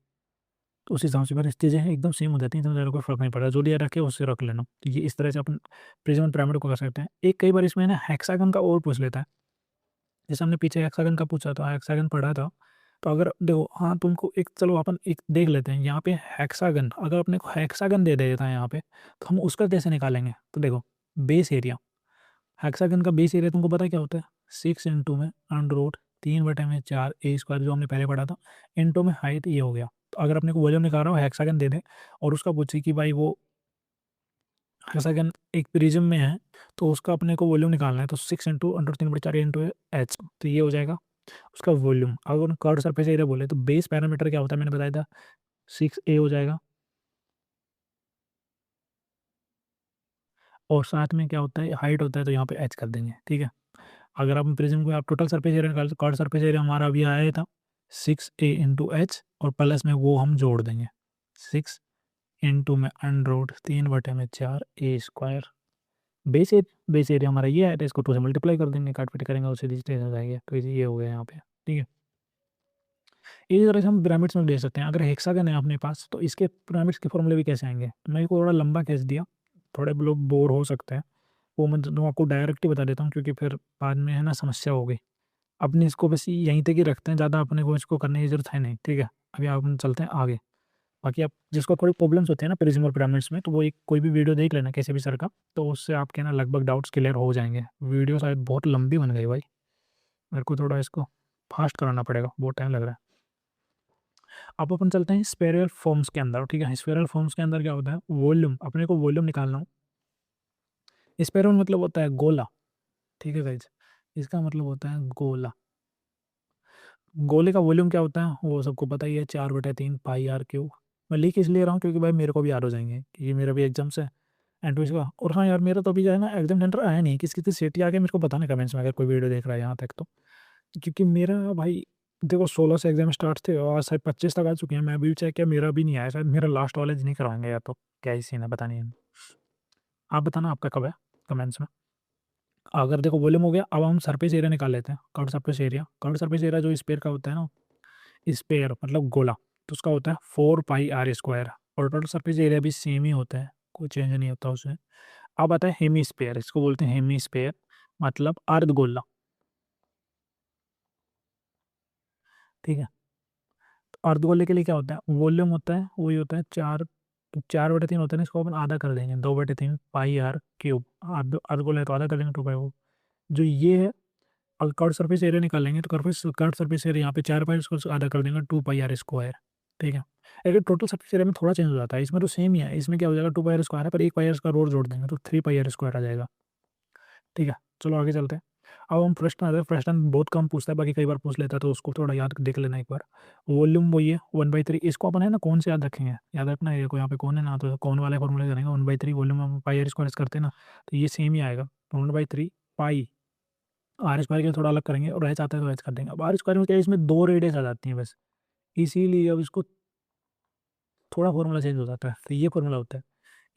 तो उस हिसाब से फिर चीज़ें एकदम सेम हो जाती हैं, तो ज़्यादा कोई फर्क नहीं पड़ा, जो लिया रखे उससे रख लेना। तो ये इस तरह से अपन प्रिज्म पिरामिड को कर सकते हैं। एक कई बार इसमें ना हेक्सागन का और पूछ लेता है, जैसे हमने पीछे हेक्सागन का पूछा था, हेक्सागन पढ़ा था। तो अगर देखो, हाँ तुमको एक, चलो अपन एक देख लेते हैं यहाँ पे हेक्सागन, अगर अपने को हेक्सागन दे देता है यहाँ पे, तो हम उसका कैसे निकालेंगे, तो देखो बेस एरिया, हेक्सागन का बेस एरिया तुमको पता है क्या होता है? 6 इंटू में अंडर रूट 3/4 ए स्क्वायर, जो हमने पहले पढ़ा था, इंटू में हाइट ये हो गया। तो अगर अपने को वॉल्यूम निकालना हो, हेक्सागन दे दे और उसका पूछे कि भाई वो हेक्सागन एक प्रिज्म में है तो उसका अपने को वॉल्यूम निकालना है, तो 6 इंटू अंडर 3/4 इंटू एच, तो ये हो जाएगा उसका वॉल्यूम। अगर कर्व सरफेस एरिया बोले तो बेस पैरामीटर क्या होता है मैंने बताया था, 6a हो जाएगा, और साथ में क्या होता है, हाइट होता है तो यहाँ पे एच कर देंगे, ठीक है। अगर आप प्रिज्म को आप टोटल सरफेस एरिया निकाल, तो कर्व सरफेस एरिया हमारा अभी आया था 6a इंटू एच, और प्लस में वो हम जोड़ देंगे 6 इंटू में अंडर रूट 3/4 ए स्क्वायर। बेस एरिया हमारा ये है, तो इसको 2 से मल्टीप्लाई कर देंगे, काट पीट करेंगे उससे डिस्टेंस हो जाएगा, तो ये हो गया यहाँ पे, ठीक है। इसी तरह से हम पिरामिड्स में ले सकते हैं। अगर हेक्सागन है अपने पास तो इसके पिरामिड्स के फॉर्मूले भी कैसे आएंगे, तो मैं इसको थोड़ा लंबा खींच दिया, थोड़े लोग बोर हो सकते हैं, वो मैं तो आपको डायरेक्ट ही बता देता हूँ, क्योंकि फिर बाद में है ना समस्या होगी। अपने इसको बस यहीं तक ही रखते हैं, ज़्यादा अपने को इसको करने की जरूरत है नहीं, ठीक है। अभी आप हम चलते हैं आगे। बाकी आप जिसको थोड़ी प्रॉब्लम्स होती है ना प्रिज्म और पिरामिड्स में, तो वो एक कोई भी वीडियो देख लेना किसी भी सर का, तो उससे आपके ना लगभग डाउट्स क्लियर हो जाएंगे। वीडियो शायद बहुत लंबी बन गई भाई, मेरे को थोड़ा इसको फास्ट कराना पड़ेगा, बहुत टाइम लग रहा है। अब अपन चलते हैं स्पेरल फॉर्म्स के अंदर, ठीक है। स्पेरल फॉर्म्स के अंदर क्या होता है, वॉल्यूम, अपने को वॉल्यूम निकालना हो। स्पेरल मतलब होता है गोला, ठीक है गाइज, इसका मतलब होता है गोला। गोले का वॉल्यूम क्या होता है वो सबको पता ही है, 4/3 पाई आर क्यूब। मैं लिख इसलिए रहा हूँ क्योंकि भाई मेरे को भी याद हो जाएंगे, क्योंकि मेरा भी एग्जाम्स है एंट्रीज का। और हाँ यार, मेरा तो अभी जो है ना एग्जाम सेंटर आया नहीं, किस किस सिटी आ गया मेरे को बताना कमेंट्स में, अगर कोई वीडियो देख रहा है यहाँ तक तो। क्योंकि मेरा भाई देखो 16 से एग्जाम स्टार्ट थे और आज शायद 25 तक आ चुके हैं, मैं अभी चेक किया मेरा भी नहीं आया, शायद मेरा लास्ट कॉलेज नहीं करवाएंगे, या तो क्या ही सीन है पता नहीं। आप बताना आपका कब है कमेंट्स में। अगर देखो वॉल्यूम हो गया, अब हम सरफेस एरिया निकाल लेते हैं। Curve surface area, curve surface area जो स्पेयर का होता है ना, स्पेयर मतलब गोला, तो उसका होता है 4 पाई r स्क्वायर, और टोटल सरफेस एरिया भी सेम ही होता है, कोई चेंज नहीं होता उसमें। अब आता है हेमी स्पेयर, इसको बोलते हैं हेमी स्पेयर, मतलब अर्ध गोला, ठीक है। तो अर्ध गोले के लिए क्या होता है, वॉल्यूम होता है वही होता है 4/3 होता है ना, इसको अपन आधा कर देंगे, 2/3 पाई r क्यूब। अर्ध गोले तो आधा कर देंगे 2 पाई, वो जो ये है। अगर कर्व सरफेस एरिया निकालेंगे तो कर्व सरफेस एरिया यहाँ पे 4 पाई, उसको आधा कर देंगे 2 पाई r स्क्वायर, ठीक है। अगर टोटल सरफेस एरिया में थोड़ा चेंज हो जाता है, इसमें तो सेम ही है, इसमें क्या हो जाएगा 2 पाई r स्क्वायर है, पर 1 पाई r का रोड जोड़ देंगे तो 3 पाई r स्क्वायर आ जाएगा, ठीक है। चलो आगे चलते हैं। अब हम प्रश्न आते हैं, प्रश्न बहुत कम पूछता है, बाकी कई बार पूछ लेता है, तो उसको थोड़ा याद देख लेना एक बार। वॉल्यूम वही है 1/3, इसको अपन है ना कौन से याद रखेंगे, याद रखना है, को यहाँ पे कौन है ना, तो कौन वाले फॉर्मूले करेंगे, 1/3 वॉल्यूम हम पाई r स्क्वायर करते हैं ना, तो ये सेम ही आएगा, 1/3 पाई r स्क्वायर के लिए थोड़ा अलग करेंगे, और एच आता है तो एच कर देंगे। अब r स्क्वायर में क्या है, इसमें 2 रेडियस आ जाती हैं बस, इसीलिए अब इसको थोड़ा फॉर्मूला चेंज हो जाता है, तो ये फॉर्मूला होता है,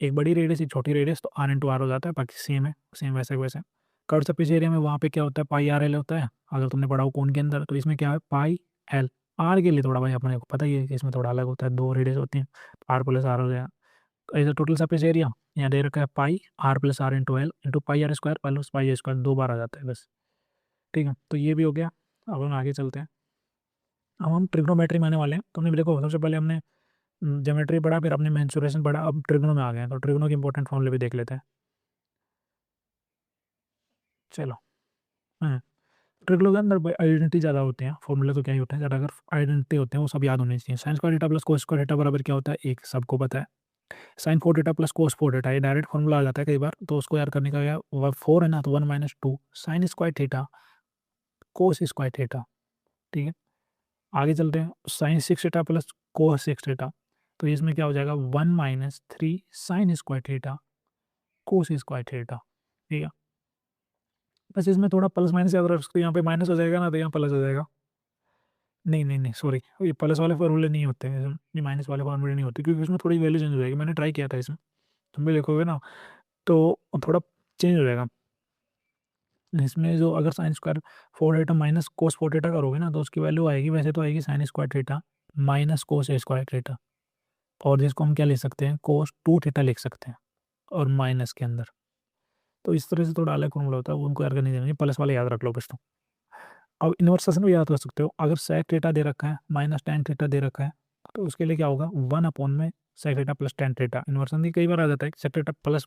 एक बड़ी रेडियस एक छोटी रेडियस, तो r इंटू आर हो जाता है, बाकी सेम है, सेम वैसे वैसे। कर्व सरफेस एरिया में वहाँ पे क्या होता है, पाई r l होता है, अगर तुमने पढ़ा हो कोन के अंदर, तो इसमें क्या है पाई एल। आर के लिए थोड़ा भाई अपने को पता ही है कि इसमें थोड़ा अलग होता है, 2 रेडियस होती हैं, r+r हो गया। ऐसे टोटल सरफेस एरिया यहाँ दे रखा है पाई r+r into l into pi r square plus pi r square, 2 बार आ जाता है बस, ठीक है। तो ये भी हो गया। अब हम आगे चलते हैं, अब हम ट्रिग्नोमेट्री में आने वाले हैं। तो हमने देखो सबसे पहले हमने ज्योमेट्री पढ़ा, फिर हमने मेंसुरेशन पढ़ा, अब ट्रिग्नो में आ गए हैं, तो ट्रिग्नो के इंपॉर्टेंट फॉर्मूले भी देख लेते हैं। चलो, हाँ, ट्रिग्नो के अंदर आइडेंटिटी ज़्यादा होते हैं, फॉर्मूले तो क्या ही होते हैं ज़्यादा, अगर आइडेंटिटी होते हैं वो सब याद होने चाहिए। Sine square theta plus cos square theta बराबर क्या होता है, एक सबको पता है। Sine 4 theta plus cos 4 theta, ये डायरेक्ट फॉर्मूला आ जाता है कई बार, तो उसको याद करने का क्या, 4 है ना, तो 1 - 2 sine square theta cos square theta, ठीक है। आगे चलते हैं, sine 6 theta plus cos 6 theta, तो इसमें क्या हो जाएगा, 1 - 3 sine square theta cos square theta, ठीक है। बस इसमें थोड़ा प्लस माइनस याद रख सकते हो, यहाँ पे माइनस हो जाएगा ना, तो यहाँ प्लस हो जाएगा। नहीं नहीं नहीं सॉरी, ये प्लस वाले फॉर्मूले नहीं होते हैं, ये माइनस वाले फॉर्मूले नहीं होते, क्योंकि उसमें थोड़ी वैल्यू चेंज हो जाएगी, मैंने ट्राई किया था इसमें, तुम भी देखोगे ना, तो थोड़ा चेंज हो जाएगा। इसमें जो अगर sine square 4 theta minus cos 4 theta करोगे ना, तो उसकी वैल्यू आएगी, वैसे तो आएगी sign square theta minus cos square theta, और जिसको हम क्या लिख सकते हैं, कोस 2 थीटा लिख सकते हैं, और माइनस के अंदर। तो इस तरह से थोड़ा अलग फॉर्मूला होता है, वो उनको याद करने देना, प्लस वाले याद रख लो बस। तो अब इन्वर्सेशन भी याद कर सकते हो, अगर सेक थीटा दे रखा है माइनस टेन थीटा दे रखा है, तो उसके लिए क्या होगा, 1 अपॉन में sec theta plus tan theta. Inversion भी कई बार आ जाता है सेक थीटा प्लस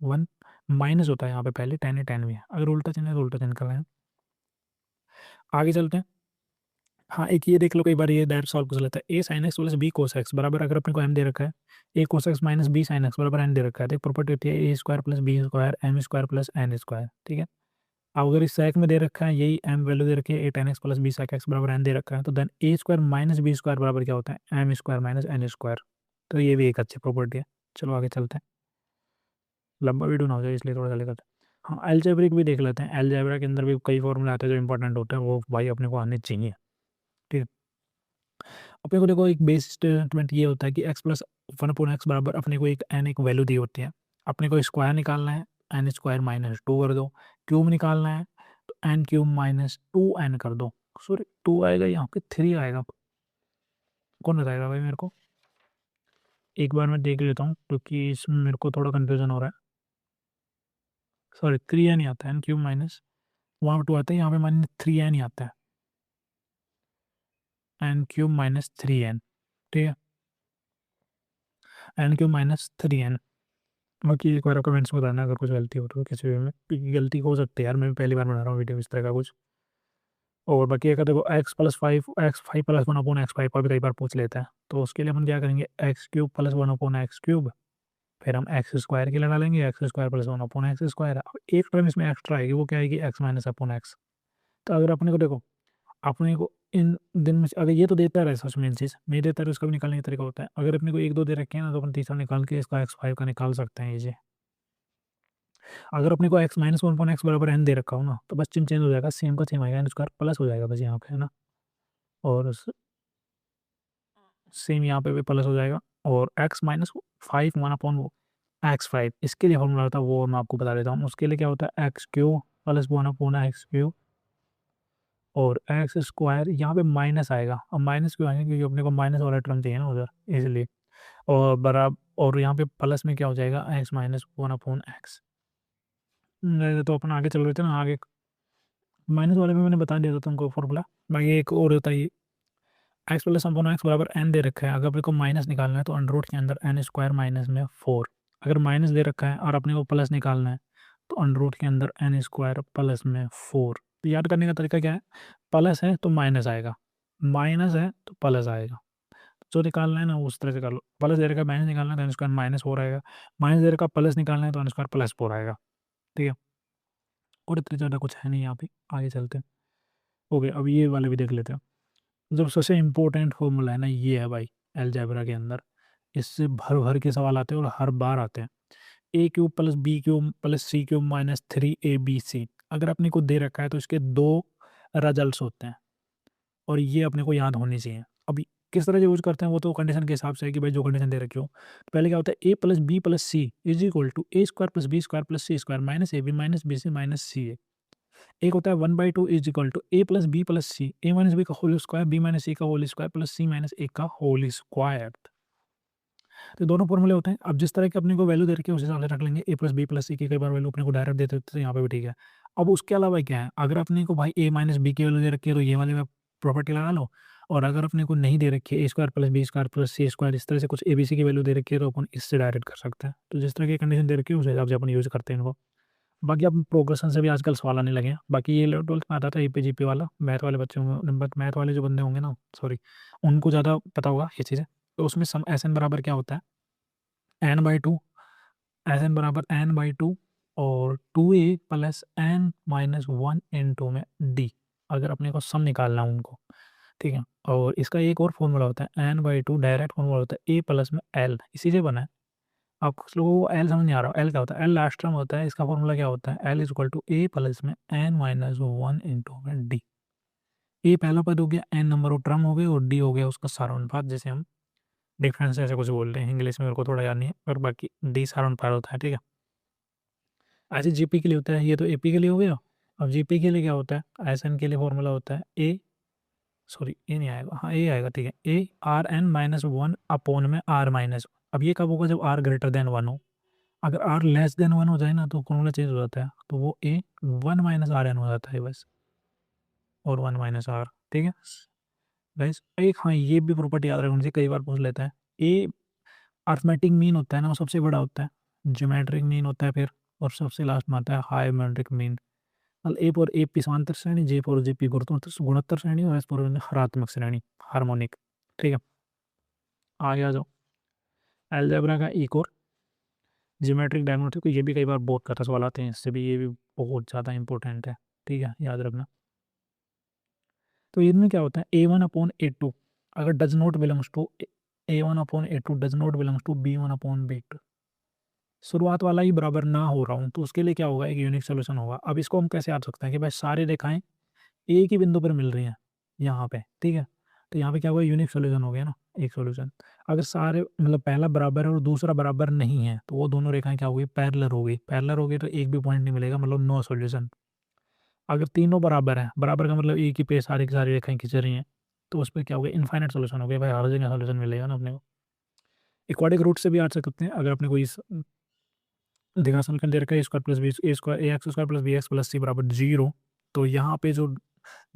1 माइनस होता है यहाँ पे पहले, टेन है टेन भी है, अगर उल्टा चिन्ह है तो उल्टा चिन्ह कर लें। आगे चलते हैं। हाँ एक ये देख लो, कई बार ये डायरेक्ट सॉल्व कर लेता है। A sine X plus B cos X बराबर, अगर अपने को एम दे रखा है, A cos X minus B sine X बराबर एन दे रखा है, तो एक प्रॉपर्टी होती है A square plus B square M square plus N square, ठीक है। अब अगर इस सेक में दे रखा है, यही एम वैल्यू दे रखी है, A tan X plus B sec X बराबर एन दे रखा है, तो then A square minus B square बराबर क्या होता है, M square minus N square. तो ये भी एक अच्छी प्रॉपर्टी है। चलो आगे चलते हैं, लंबा वीडियो ना हो जाए इसलिए थोड़ा जल्दी करते हैं। हाँ एलजेब्रिक भी देख लेते हैं। एलजेब्रा के अंदर भी कई फॉर्मूले आते हैं जो इंपॉर्टेंट होते हैं, वो भाई अपने को आने चाहिए, ठीक है। अपने को देखो एक बेस स्टेटमेंट ये होता है कि x plus one upon x बराबर, अपने को एक एन एक वैल्यू दी होती है, अपने को स्क्वायर निकालना है, एन स्क्वायर माइनस टू कर दो। क्यूब निकालना है तो N cube minus two N कर दो। सॉरी टू आएगा यहाँ पे, थ्री आएगा, कौन बताएगा भाई मेरे को, एक बार मैं देख लेता हूँ क्योंकि इसमें मेरे को थोड़ा कन्फ्यूजन हो रहा है। सॉरी थ्री एन ही आता है, एन क्यूब माइनस, वहाँ पर टू आता है, यहाँ पे माइनस थ्री एन ही आता है, N cube minus three N, ठीक है, N cube minus three N. बाकी एक बार आप कमेंट्स में बताना अगर कुछ गलती हो तो, किसी वे में, क्योंकि गलती हो सकती है यार, मैं भी पहली बार बना रहा हूँ वीडियो इस तरह का कुछ। और बाकी एक देखो x plus five, x five plus one upon x five का भी कई बार पूछ लेता है, तो उसके लिए अपन क्या करेंगे, x cube plus one upon x cube, फिर हम एक्स स्क्वायर के लिए डालेंगे, x square plus one upon x square. अब एक टर्म इसमें एक्स्ट्रा आएगी, वो क्या आएगी, एक्स माइनस अपॉन एक्स। तो अगर अपने को देखो, अपने को इन दिन में से अगर ये तो देता रहे सच मेन चीज़ नहीं देता है, उसका भी निकालने का तरीका होता है। अगर अपने को एक दो दे रखे हैं ना, तो अपन तीसरा निकाल के इसका एक्स फाइव का निकाल सकते हैं ये। अगर अपने को x minus one point x बराबर एन दे रखा हो ना, तो बस चिन्ह चेंज हो जाएगा, सेम का सेम आएगा, एन स्क्वायर प्लस हो जाएगा बस यहाँ पे, है ना। और सेम यहाँ पे भी प्लस हो जाएगा। और x minus five one upon वो एक्स फाइव, इसके लिए फॉर्मूला होता है वो मैं आपको बता देता हूँ। उसके लिए क्या होता है, x Q plus one upon x Q और एक्स स्क्वायर, यहाँ पे माइनस आएगा। अब माइनस क्यों आएगा, क्योंकि अपने को माइनस वाला टर्म चाहिए ना उधर, इसलिए। और बराबर, और यहाँ पे प्लस में क्या हो जाएगा, x minus one upon x. तो अपन आगे चल रहे थे ना, आगे माइनस वाले में मैंने बता दिया था तुमको फॉर्मूला। बाकी एक और होता है, एक्स प्लस अपॉन एक्स बराबर एन दे रखा है, अगर अपने को माइनस निकालना है तो अंडर रूट के अंदर एन स्क्वायर माइनस में फोर। अगर माइनस दे रखा है और अपने को प्लस निकालना है, तो अंडर रूट के अंदर एन स्क्वायर प्लस में फोर। तो याद करने का तरीका क्या है, प्लस है तो माइनस आएगा, माइनस है तो प्लस आएगा। जो निकालना है ना उस तरह से कर लो, प्लस दे रखा है माइनस निकालना है तो एन स्क्वायर माइनस फोर आएगा, माइनस दे रखा है प्लस निकालना है तो एन स्क्वायर प्लस फोर आएगा, ठीक है। और इतनी ज़्यादा कुछ है नहीं यहाँ पे, आगे चलते हैं। ओके अब ये वाले भी देख लेते हैं। जब सबसे इम्पोर्टेंट फॉर्मूला है ना, ये है भाई अलजेब्रा के अंदर, इससे भर भर के सवाल आते हैं और हर बार आते हैं। A cube plus B cube plus C cube minus three A B C, अगर अपने को दे रखा है तो इसके दो रिजल्ट्स होते हैं, और ये अपने को याद होनी चाहिए। अभी किस तरह से यूज करते हैं वो तो कंडीशन के हिसाब से है कि भाई जो कंडीशन दे रखी हो। तो पहले क्या होता है, A plus B plus C is equal to A square plus B square plus C square minus A B minus B C minus C A. एक होता है one by two is equal to A plus B plus C, A minus B का whole square B minus C का whole square plus C minus A का होल स्क्वायर। तो दोनों फॉर्मूले होते हैं। अब जिस तरह की अपने को वैल्यू दे रखी है उस हिसाब से रख लेंगे, ए प्लस बी प्लस सी की कई बार वैल्यू अपने को डायरेक्ट देते होते हैं, यहाँ पे भी ठीक है। अब उसके अलावा क्या है, अगर अपने को भाई ए माइनस बी की वैल्यू दे रखी है तो ये वाले में प्रॉपर्टी लगा लो, और अगर अपने को नहीं दे रखी है A square plus B square plus C square, इस तरह से कुछ ए बी सी की वैल्यू दे रखी है तो अपन इससे डायरेक्ट कर सकते हैं। तो जिस तरह की कंडीशन दे रखी है उस हिसाब से अपन यूज करते हैं इनको। बाकी अब प्रोग्रेशन से भी आजकल सवाल आने लगे हैं। बाकी ये 12th में आता था ईपी जीपी वाला, मैथ वाले बच्चे होंगे, बट मैथ वाले जो बंदे होंगे ना, सॉरी, उनको ज़्यादा पता होगा ये चीज़ें। तो उसमें सम एस एन बराबर क्या होता है, N by two, S N बराबर एन बाई टू और two A plus N minus one into में डी, अगर अपने को सम निकालना है उनको, ठीक है। और इसका एक और फॉर्मूला होता है N by two, direct formula होता है ए प्लस में एल, इसी से बना है। आप कुछ लोगों को एल समझ नहीं आ रहा, एल क्या होता है, एल लास्ट टर्म होता है, इसका फॉर्मूला क्या होता है, L is equal to A plus में एन माइनस वन इंटू में डी। ए पहला पद हो गया, एन नंबर ऑफ टर्म हो गए, और डी हो गया उसका सारांश, जैसे हम डिफरेंस ऐसे कुछ बोल रहे हैं, इंग्लिश में मेरे को थोड़ा याद नहीं है, पर बाकी डी सारांश होता है, ठीक है। ऐसे जीपी के लिए होता है, ये तो एपी के लिए हो गया। अब जीपी के लिए क्या होता है, एस एन के लिए फॉर्मूला होता है ए, सॉरी ए नहीं आएगा, हाँ ए आएगा, ठीक है, A R N minus one upon में आर माइनस। अब ये कब होगा, जब आर ग्रेटर देन वन हो। अगर आर लेस देन वन हो जाए ना तो फॉर्मूला चेंज हो जाता है, तो वो ए वन माइनस आर एन हो जाता है बस, और वन माइनस आर, ठीक है गाइस। एक हाँ ये भी प्रॉपर्टी याद रखनी चाहिए, कई बार पूछ लेता है। ए अर्थमेटिक मीन होता है ना, वो सबसे बड़ा होता है, ज्योमेट्रिक मीन होता है फिर, और सबसे लास्ट में आता है हाइमेट्रिक मीन। ए पर ए पी समांतर श्रेणी, जे पर जे पी गुणोत्तर गुणोत्तर श्रेणी, और एस पर हरात्मक श्रेणी, हार्मोनिक। ठीक है, आगे आ जाओ। अलजेब्रा का एक और ज्योमेट्रिक डायग्नोस्टिक, ये भी कई बार बहुत कटा सवाल आते हैं इससे भी, ये भी बहुत ज़्यादा इंपॉर्टेंट है। ठीक है, याद रखना। तो इनमें क्या होता है, A1/A2 अगर does not belongs to A1/A2 does not belongs to B1/B2, शुरुआत वाला ही बराबर ना हो रहा हूँ, तो उसके लिए क्या होगा, एक यूनिक सोल्यूशन होगा। अब इसको हम कैसे याद सकते हैं कि भाई सारी रेखाएं एक ही बिंदु पर मिल रही हैं यहाँ पे। ठीक है, तो यहाँ पे क्या होगा, यूनिक सोल्यूशन हो गया ना, एक सोल्यूशन। अगर सारे मतलब पहला बराबर है और दूसरा बराबर नहीं है, तो वो दोनों रेखाएं क्या होगी, पैरेलल होगी। पैरेलल होगी तो एक भी पॉइंट नहीं मिलेगा, मतलब नो सोल्यूशन। अगर तीनों बराबर है, बराबर का मतलब एक ही पे सारी की सारी रेखाएं खींच रही हैं, तो उस पर क्या हो गया, इनफाइनाइट सोल्यूशन हो गया भाई, हर जगह सोल्यूशन मिलेगा ना अपने को। इक्वाड्रिक रूट से भी आ सकते हैं, अगर अपने को इस देखा समीकरण दे रखा है, square plus B A square A X square plus B X plus C बराबर 0, तो यहाँ पे जो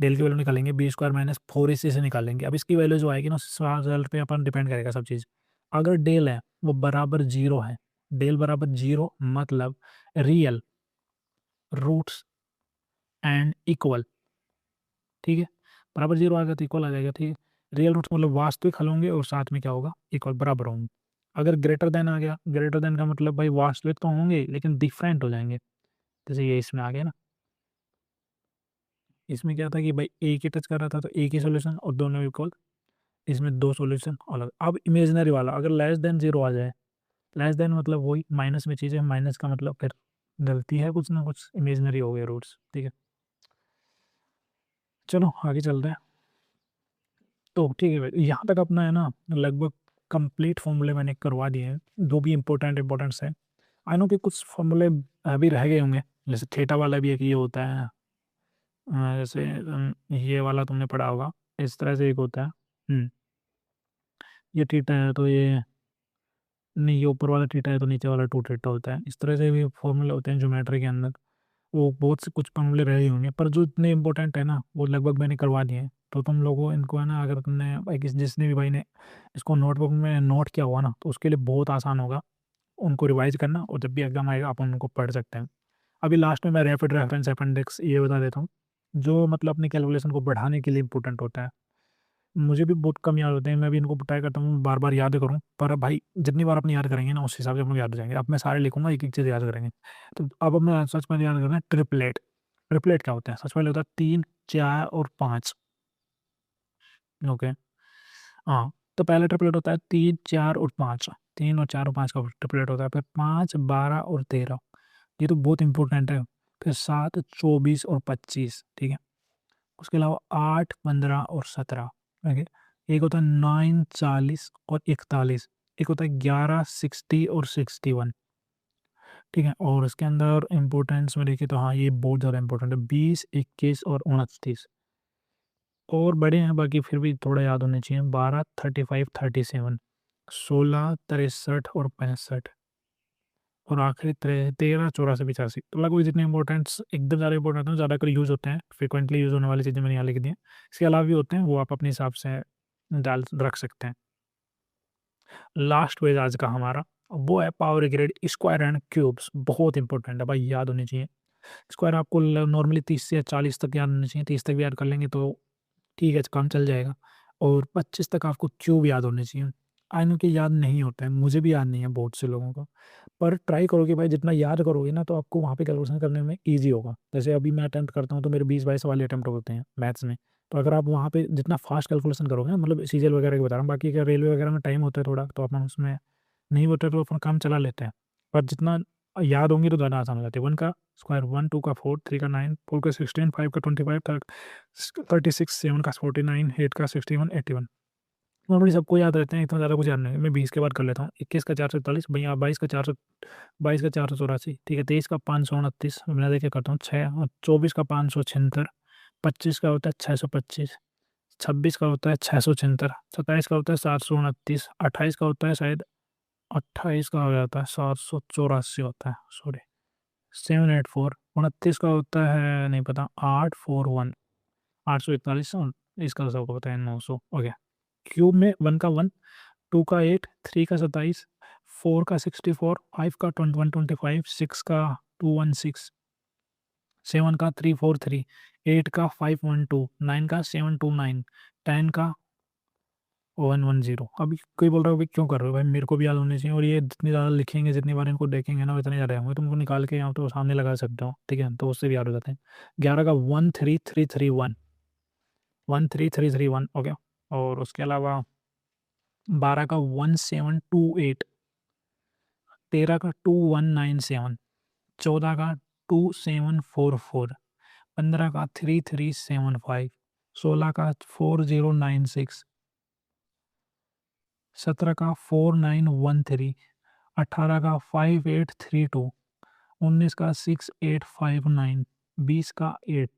डेल की वैल्यू निकालेंगे बी स्क्वायर माइनस 4ac से निकालेंगे। अब इसकी वैल्यू जो आएगी ना, रिजल्ट पे अपन डिपेंड करेगा सब चीज़। अगर डेल है वो बराबर 0 है, डेल बराबर 0 मतलब रियल रूट्स एंड इक्वल। ठीक है, बराबर 0 आ गया तो इक्वल आ जाएगा। ठीक है, रियल रूट्स मतलब वास्तविक हल होंगे और साथ में क्या होगा, इक्वल बराबर होंगे। अगर ग्रेटर देन आ गया, ग्रेटर देन का मतलब भाई वास्तविक तो होंगे लेकिन डिफरेंट हो जाएंगे, जैसे ये इसमें आ गया ना। इसमें क्या था कि भाई एक ही टच कर रहा था तो एक ही सोल्यूशन और दोनों इक्वल, इसमें दो सॉल्यूशन अलग। अब इमेजिनरी वाला अगर लेस देन 0 आ जाए, लेस देन मतलब वही माइनस में चीज़ है, माइनस का मतलब फिर गलती है कुछ ना कुछ, इमेजिनरी हो गए रूट्स। ठीक है, चलो आगे चलते हैं। तो ठीक है भाई, यहाँ तक अपना है ना लगभग कंप्लीट फॉर्मूले मैंने करवा दिए हैं, जो भी इंपॉर्टेंट्स है। आई नो कि कुछ फॉर्मूले अभी रह गए होंगे, जैसे थीटा वाला भी एक ये होता है, जैसे ये वाला तुमने पढ़ा होगा, इस तरह से एक होता है। ये थीटा है तो ये नहीं, ये ऊपर वाला थीटा है तो नीचे वाला टू थीटा होता है। इस तरह से भी फॉर्मूले होते हैं ज्योमेट्री के अंदर। वो बहुत से कुछ फॉर्मूले रहे ही होंगे, पर जो इतने इंपॉर्टेंट है ना वो लगभग मैंने करवा दिए हैं। तो तुम लोगों इनको है ना, अगर तुमने भाई जिसने भी भाई ने इसको नोटबुक में नोट किया हुआ ना, तो उसके लिए बहुत आसान होगा उनको रिवाइज करना, और जब भी एग्जाम आएगा अपन उनको पढ़ सकते हैं। अभी लास्ट में मैं रैपिड रेफरेंस अपेंडिक्स ये बता देता हूँ, जो मतलब अपनी कैलकुलेशन को बढ़ाने के लिए इंपॉर्टेंट होता है। मुझे भी बहुत कम याद होते हैं, मैं भी इनको ट्राई करता हूँ बार बार याद करूँ, पर भाई जितनी बार अपने याद करेंगे ना उस हिसाब से अपने याद हो जाएंगे। अब मैं सारे लिखूंगा, एक एक चीज़ याद करेंगे। तो अब हमें सच में याद करना है ट्रिपलेट। ट्रिपलेट क्या होता है, सबसे पहले होता है 3 4 और 5। ओके, हाँ, तो पहला ट्रिपलेट होता है 3 4 और 5, 3 और 4 और 5 का ट्रिपलेट होता है। फिर 5 12 और 13, ये तो बहुत इंपॉर्टेंट है। फिर 7 24 और 25, ठीक है। उसके अलावा 8 15 और 17, ओके। एक होता है 9 40 और 41, एक होता है 11 60 और 61, ठीक है। और इसके अंदर इम्पोर्टेंस में देखिए तो हाँ ये बहुत ज़्यादा इंपॉर्टेंट है, 20 21 और 29। और बड़े हैं बाकी फिर भी थोड़ा याद होने चाहिए, 12 35 37, 16 63 और 65, और आखिरी 13 84 85। तो लगभग जितने इंपॉर्टेंट्स एकदम ज़्यादा इंपॉर्टेंट हैं, ज़्यादा कर यूज़ होते हैं, फ्रिक्वेंटली यूज़ होने वाली चीज़ें मैंने यहाँ लिख दी हैं। इसके अलावा भी होते हैं, वो आप अपने हिसाब से डाल रख सकते हैं। लास्ट पेज आज का हमारा वो है power grade square and cubes, बहुत इंपॉर्टेंट है भाई, याद होनी चाहिए। स्क्वायर आपको नॉर्मली 30 से 40 तक याद होनी चाहिए, 30 तक भी याद कर लेंगे तो ठीक है, काम चल जाएगा। और 25 तक आपको क्यूब याद होने चाहिए। आई नो कि याद नहीं होता है, मुझे भी याद नहीं है बहुत से लोगों का, पर ट्राई करोगे भाई, जितना याद करोगे ना तो आपको वहाँ पे कैलकुलेशन करने में ईजी होगा। जैसे अभी मैं अटेम्प्ट करता हूँ तो मेरे 20 22 वाले अटेम्प्ट होते हैं मैथ्स में। तो अगर आप वहाँ पे जितना फास्ट कैलकुलेशन करोगे ना, मतलब सीजीएल वगैरह के बता रहा हूँ, बाकी अगर रेलवे वगैरह में टाइम होता है थोड़ा, तो अपन उसमें नहीं होता है तो अपन काम चला लेते हैं। पर जितना याद होंगी तो ज़्यादा आसान हो जाती है। 1 का स्क्वायर 1, 2 का 4, 3 का 9, 4 का 16, 5 का 25, 36, 7 का 49, 8 का 61, 81। नॉर्मली सबको याद रहते हैं, इतना ज़्यादा कुछ याद नहीं है। मैं 20 के बाद कर लेता हूँ। 21 का 441 भैया, 22 का 484, ठीक है। 23 का 529 मैं देखे करता हूँ 6, और 24 का 576, 25 का होता है 625, 26 का होता है 676, 27 का होता है 729, 28 का होता है शायद 28 का हो जाता है 784 होता है, सॉरी 784, 29 का होता है नहीं पता 841, 841, और इसका सबको पता है 900। ओके, क्यूब में 1 का 1, 2 का 8, 3 का 27, 4 का 64, 5 का 125, 6 का 216, 7 का 343, 8 का 512, 9 का 729, 10 का 110। अभी कोई बोल रहा है भाई क्यों कर रहे हो भाई, मेरे को भी याद होने चाहिए, और ये जितनी ज़्यादा लिखेंगे, जितनी बार इनको देखेंगे ना, उतने ज़्यादा होंगे। तुमको निकाल के यहाँ तो सामने लगा सकते हो, ठीक है, तो उससे भी याद हो जाते हैं। 11 का 13331, 13331, ओके। और उसके अलावा 12 का 1728, 13 का 2197, 14 का 2744, 15 का 3375, 16 का 4096, 17 का 4913, 18 का 5832, 19 का 6859, 20 का 8000,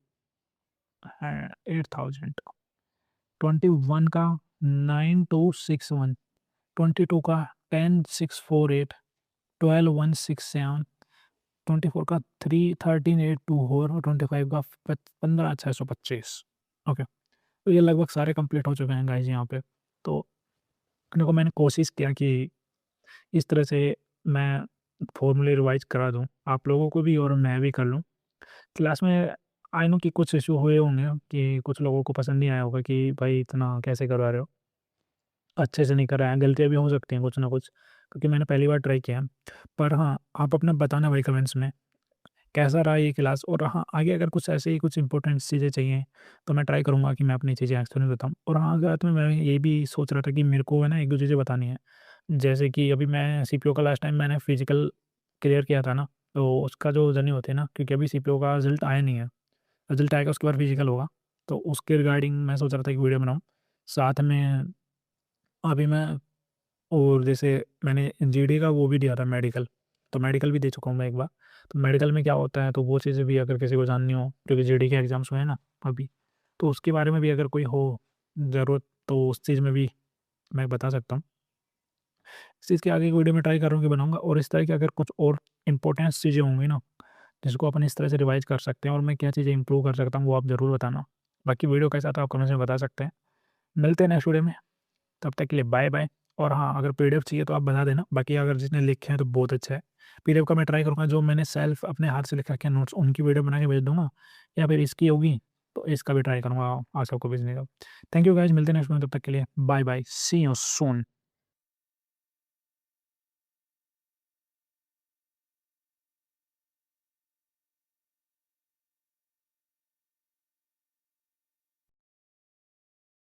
21 का 9261, 22 का 10648, 12167, 24 का 13824, और 25 का 15625। ओके, तो ये लगभग सारे कंप्लीट हो चुके हैं गाइज यहाँ पे। तो देखो मैंने कोशिश किया कि इस तरह से मैं फॉर्मूले रिवाइज करा दूँ आप लोगों को भी, और मैं भी कर लूँ क्लास में। आई नो कि कुछ इशू हुए होंगे, कि कुछ लोगों को पसंद नहीं आया होगा कि भाई इतना कैसे करवा रहे हो, अच्छे से नहीं कर रहे हैं, गलतियाँ भी हो सकती हैं कुछ ना कुछ, क्योंकि मैंने पहली बार ट्राई किया है। पर हाँ, आप अपना बताना भाई कमेंट्स में कैसा रहा ये क्लास, और हाँ, आगे अगर कुछ ऐसे ही कुछ इंपॉर्टेंट चीज़ें चाहिए तो मैं ट्राई करूँगा कि मैं अपनी चीज़ें एक्सप्लेन बताऊँ। और हाँ, साथ में मैं ये भी सोच रहा था कि मेरे को है ना 1-2 चीज़ें बतानी है। जैसे कि अभी मैं सीपीओ का लास्ट टाइम मैंने फिजिकल क्लियर किया था ना, तो उसका जो जर्नी होती है ना, क्योंकि अभी सीपीओ का रिजल्ट आया नहीं है, रिजल्ट आएगा उसके बाद फिजिकल होगा, तो उसके रिगार्डिंग मैं सोच रहा था कि वीडियो बनाऊँ। साथ में अभी मैं, और जैसे मैंने जीडी का वो भी दिया था मेडिकल, तो मेडिकल भी दे चुका हूँ मैं एक बार। तो मेडिकल में क्या होता है, तो वो चीज़ें भी अगर किसी को जाननी हो, क्योंकि जीडी के एग्ज़ाम्स हुए हैं ना अभी, तो उसके बारे में भी अगर कोई हो ज़रूरत, तो उस चीज़ में भी मैं बता सकता हूँ। इस चीज़ के आगे की वीडियो में ट्राई करूँगा कि बनाऊँगा, और इस तरह की अगर कुछ और इंपॉर्टेंट चीज़ें होंगी ना, जिसको अपन इस तरह से रिवाइज़ कर सकते हैं, और मैं क्या चीज़ें इंप्रूव कर सकता हूँ, वो आप ज़रूर बताना। बाकी वीडियो कैसा था आप कमेंट्स में बता सकते हैं। मिलते हैं नेक्स्ट वीडियो में, तब तक के लिए बाय बाय। और हाँ, अगर पीडीएफ चाहिए तो आप बता देना, बाकी अगर जिसने लिखे हैं तो बहुत अच्छा है। पीडीएफ का मैं ट्राई करूँगा, जो मैंने सेल्फ अपने हाथ से लिख रखे हैं नोट्स, उनकी वीडियो बना के भेज दूँगा, या फिर इसकी होगी तो इसका भी ट्राई करूँगा आप सबको भेजने का। थैंक यू गाइस, मिलते हैं नेक्स्ट में, तब तक के लिए bye bye, see you soon.